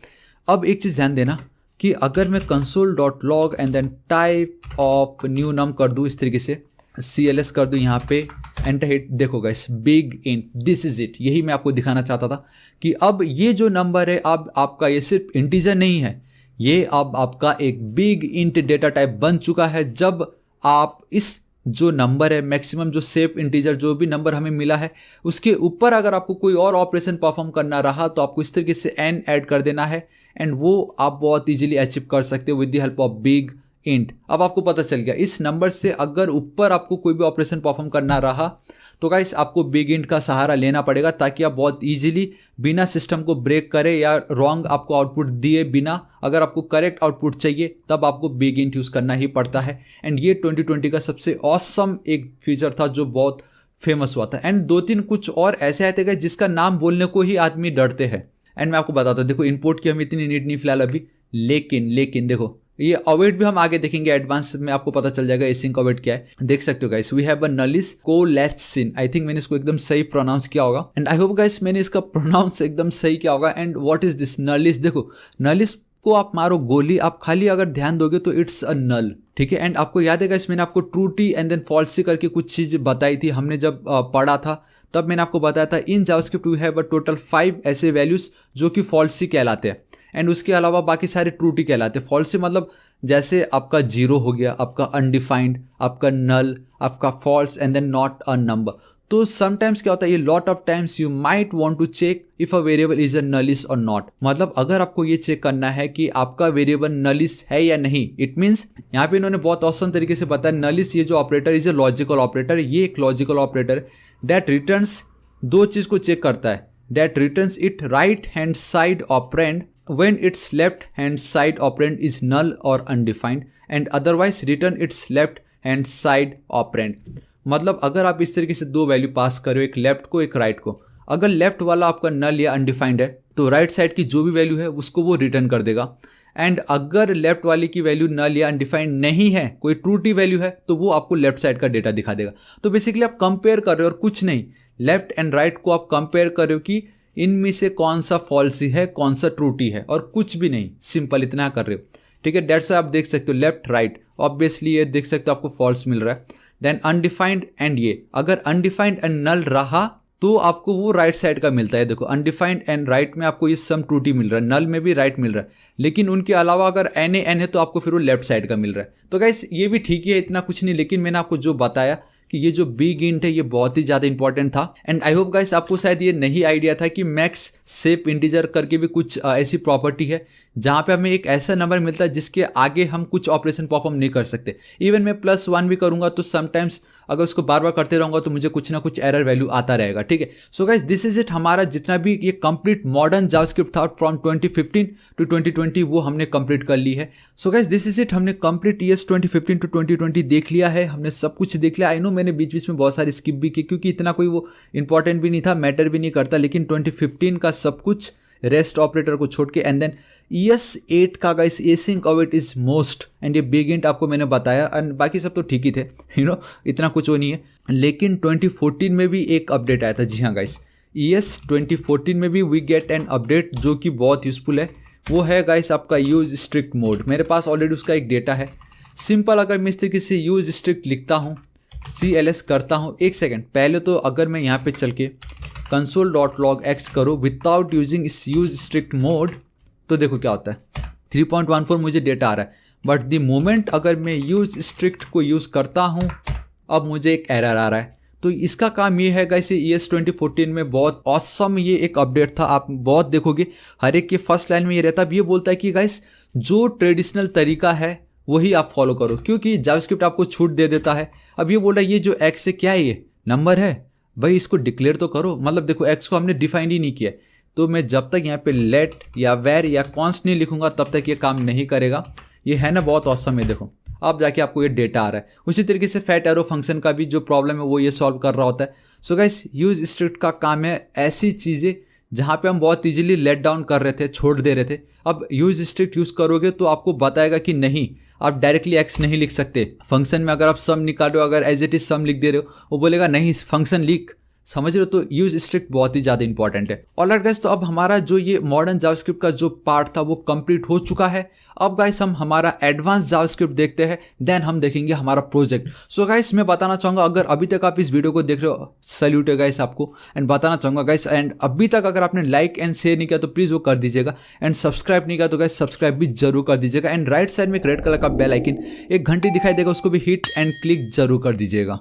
अब एक चीज़ ध्यान देना कि अगर मैं console dot log and then type of new num कर दूँ इस तरीके से, CLS कर दूँ यहाँ पे, एंटर हिट, देखो guys big int, this is it, यही मैं आपको दिखाना चाहता था कि अब ये जो नंबर है अब आपका ये सिर्फ इंटीजर नहीं है, ये अब आपका एक बिग इंट डेटा टाइप बन चुका है। जब आप इस जो नंबर है मैक्सिमम जो सेफ इंटीजर जो भी नंबर हमें मिला है उसके ऊपर अगर आपको कोई और ऑपरेशन परफॉर्म करना रहा तो आपको इस तरीके से एन ऐड कर देना है एंड वो आप बहुत इजीली अचीव कर सकते हो with the help of big int. अब आपको पता चल गया इस नंबर से अगर ऊपर आपको कोई भी ऑपरेशन परफॉर्म करना रहा तो गाइस आपको बिग इंट का सहारा लेना पड़ेगा ताकि आप बहुत इजीली बिना सिस्टम को ब्रेक करे या रॉन्ग आपको आउटपुट दिए बिना अगर आपको करेक्ट आउटपुट चाहिए तब आपको बिग इंट यूज़ करना ही पड़ता है। एंड ये 2020 का सबसे ऑसम एक फीचर था जो बहुत फेमस हुआ था। एंड 2-3 कुछ और ऐसे आते गए जिसका नाम बोलने को ही आदमी डरते हैं। एंड मैं आपको बताता हूँ, देखो इनपुट की हमें इतनी नीड नहीं फिलहाल अभी, लेकिन देखो ये अवेट भी हम आगे देखेंगे, एडवांस में आपको पता चल जाएगा एसिंक अवेट क्या है। देख सकते हो guys we have a nullish coalescing, I think मैंने इसको एकदम सही प्रोनाउंस किया होगा एंड आई होप गाइस मैंने इसका प्रोनाउंस एकदम सही किया होगा। एंड व्हाट इज दिस नलिस, देखो नलिस को आप मारो गोली, आप खाली अगर ध्यान दोगे तो इट्स अ नल, ठीक है। एंड आपको याद है गाइस मैंने आपको ट्रूटी एंड देन फॉल्सी करके कुछ चीज बताई थी, हमने जब पढ़ा था तब मैंने आपको बताया था in JavaScript we have a total 5 ऐसे वैल्यूज जो कि फॉल्सी कहलाते हैं एंड उसके अलावा बाकी सारे ट्रूटी कहलाते हैं। फॉल्सी मतलब जैसे आपका 0 हो गया, आपका अनडिफाइंड, आपका नल, आपका false and then not a number. तो समटाइम्स क्या होता है, ये lot of times you might want to check if a variable is a nullish और नॉट, मतलब अगर आपको ये चेक करना है कि आपका वेरिएबल नलिस है या नहीं, इट मीन्स यहाँ पे इन्होंने बहुत औसम तरीके से बताया नलिस ये जो operator is a logical operator, ये एक लॉजिकल ऑपरेटर दैट रिटर्न्स 2 चीज को चेक करता है, that returns it right hand side operand when its left hand side operand is null or undefined and otherwise return its left hand side operand। मतलब अगर आप इस तरीके से 2 वैल्यू पास करो, एक लेफ्ट को एक राइट को, अगर लेफ्ट वाला आपका नल या अनडिफाइंड है तो राइट साइड की जो भी वैल्यू है उसको वो रिटर्न कर देगा। एंड अगर लेफ्ट वाले की वैल्यू नल या अनडिफाइंड नहीं है, कोई ट्रूटी वैल्यू है, तो वो आपको लेफ्ट साइड का डेटा दिखा देगा। तो बेसिकली आप कंपेयर कर रहे हो और कुछ नहीं, लेफ्ट एंड राइट को आप कंपेयर कर रहे हो कि इनमें से कौन सा फॉल्सी है कौन सा ट्रूटी है और कुछ भी नहीं, सिंपल इतना कर रहे हो, ठीक है। डेट्स आप देख सकते हो लेफ्ट राइट, ऑब्वियसली ये देख सकते हो आपको फॉल्स मिल रहा है। देन अनडिफाइंड एंड ये अगर अनडिफाइंड एंड नल रहा तो आपको वो राइट साइड का मिलता है। देखो अनडिफाइंड एंड राइट में आपको ये सम ट्रूटी मिल रहा है, नल में भी राइट मिल रहा है, लेकिन उनके अलावा अगर एन है तो आपको फिर वो लेफ्ट साइड का मिल रहा है। तो गाइस ये भी ठीक है, इतना कुछ नहीं, लेकिन मैंने आपको जो बताया कि ये जो बिग इंट है ये बहुत ही ज़्यादा इंपॉर्टेंट था। एंड आई होप गाइस आपको शायद ये नहीं आइडिया था कि मैक्स सेफ इंटीजर करके भी कुछ ऐसी प्रॉपर्टी है जहाँ पे हमें एक ऐसा नंबर मिलता है जिसके आगे हम कुछ ऑपरेशन परफॉर्म नहीं कर सकते। इवन मैं +1 भी करूँगा तो समटाइम्स अगर उसको बार बार करते रहूँगा तो मुझे कुछ ना कुछ एरर वैल्यू आता रहेगा, ठीक है। So guys this is it, हमारा जितना भी ये कंप्लीट मॉडर्न जावास्क्रिप्ट था फ्रॉम 2015 टू 2020 वो हमने कंप्लीट कर ली है। So guys this is it, हमने कंप्लीट ईयर्स 2015 टू 2020 देख लिया है, हमने सब कुछ देख लिया। आई नो मैंने बीच बीच में बहुत सारी स्किप भी की क्योंकि इतना कोई वो इंपॉर्टेंट भी नहीं था, मैटर भी नहीं करता, लेकिन 2015 का सब कुछ रेस्ट ऑपरेटर को छोड़ के एंड देन ES8 का guys async await is most and ये बिग इंट आपको मैंने बताया एंड बाकी सब तो ठीक ही थे, इतना कुछ वो नहीं है। लेकिन 2014 में भी एक अपडेट आया था, जी हाँ गाइस ES 2014 में भी वी गेट एन अपडेट जो कि बहुत यूजफुल है। वो है गाइस आपका यूज स्ट्रिक्ट मोड, मेरे पास ऑलरेडी उसका एक डेटा है। सिंपल अगर मैं इस तरीके से यूज स्ट्रिक्ट लिखता हूँ, CLS करता हूँ, एक सेकेंड पहले तो अगर मैं यहाँ पे चल के console.logx करो विदाउट यूजिंग इस यूज स्ट्रिक्ट मोड तो देखो क्या होता है, 3.14 मुझे डेटा आ रहा है, बट द मोमेंट अगर मैं यूज स्ट्रिक्ट को यूज़ करता हूँ अब मुझे एक एरर आ रहा है। तो इसका काम ये है गाइस, ES 2014 में बहुत ऑसम ये एक अपडेट था, आप बहुत देखोगे हर एक के फर्स्ट लाइन में ये रहता है। अब ये बोलता है कि गाइस जो ट्रेडिशनल तरीका है वही आप फॉलो करो, क्योंकि जावास्क्रिप्ट आपको छूट दे देता है। अब ये बोल रहा है ये जो एक्स है क्या है, ये नंबर है भाई, इसको डिक्लेयर तो करो। मतलब देखो एक्स को हमने डिफाइन ही नहीं किया, तो मैं जब तक यहाँ पे लेट या वेर या कॉन्स्ट नहीं लिखूंगा तब तक ये काम नहीं करेगा। ये है ना बहुत औसम है, देखो अब जाके आपको ये डेटा आ रहा है। उसी तरीके से फैट एरो फंक्शन का भी जो प्रॉब्लम है वो ये सॉल्व कर रहा होता है। सो गाइस यूज स्ट्रिक्ट का काम है ऐसी चीज़ें जहाँ पे हम बहुत इजीली लेट डाउन कर रहे थे, छोड़ दे रहे थे, अब यूज स्ट्रिक्ट यूज़ करोगे तो आपको बताएगा कि नहीं आप डायरेक्टली एक्स नहीं लिख सकते। फंक्शन में अगर आप सम निकालो, अगर एज इट इज सम लिख दे रहे हो, वो बोलेगा नहीं फंक्शन लिख, समझ रहे हो। तो यूज स्ट्रिक्ट बहुत ही ज़्यादा इंपॉर्टेंट है। ऑलराइट गाइस, तो अब हमारा जो ये मॉडर्न जावास्क्रिप्ट का जो पार्ट था वो कंप्लीट हो चुका है। अब गाइस हम हमारा एडवांस जावास्क्रिप्ट देखते हैं, देन हम देखेंगे हमारा प्रोजेक्ट। सो गाइस मैं बताना चाहूँगा, अगर अभी तक आप इस वीडियो को देख रहे हो, सैल्यूट है गाइस आपको। एंड बताना चाहूँगा गाइस, एंड अभी तक अगर आपने लाइक एंड शेयर नहीं किया तो प्लीज़ वो कर दीजिएगा। एंड सब्सक्राइब नहीं किया तो गाइस सब्सक्राइब भी जरूर कर दीजिएगा। एंड राइट साइड में एक रेड कलर का बेल आइकन, एक घंटी दिखाई देगा, उसको भी हिट एंड क्लिक जरूर कर दीजिएगा।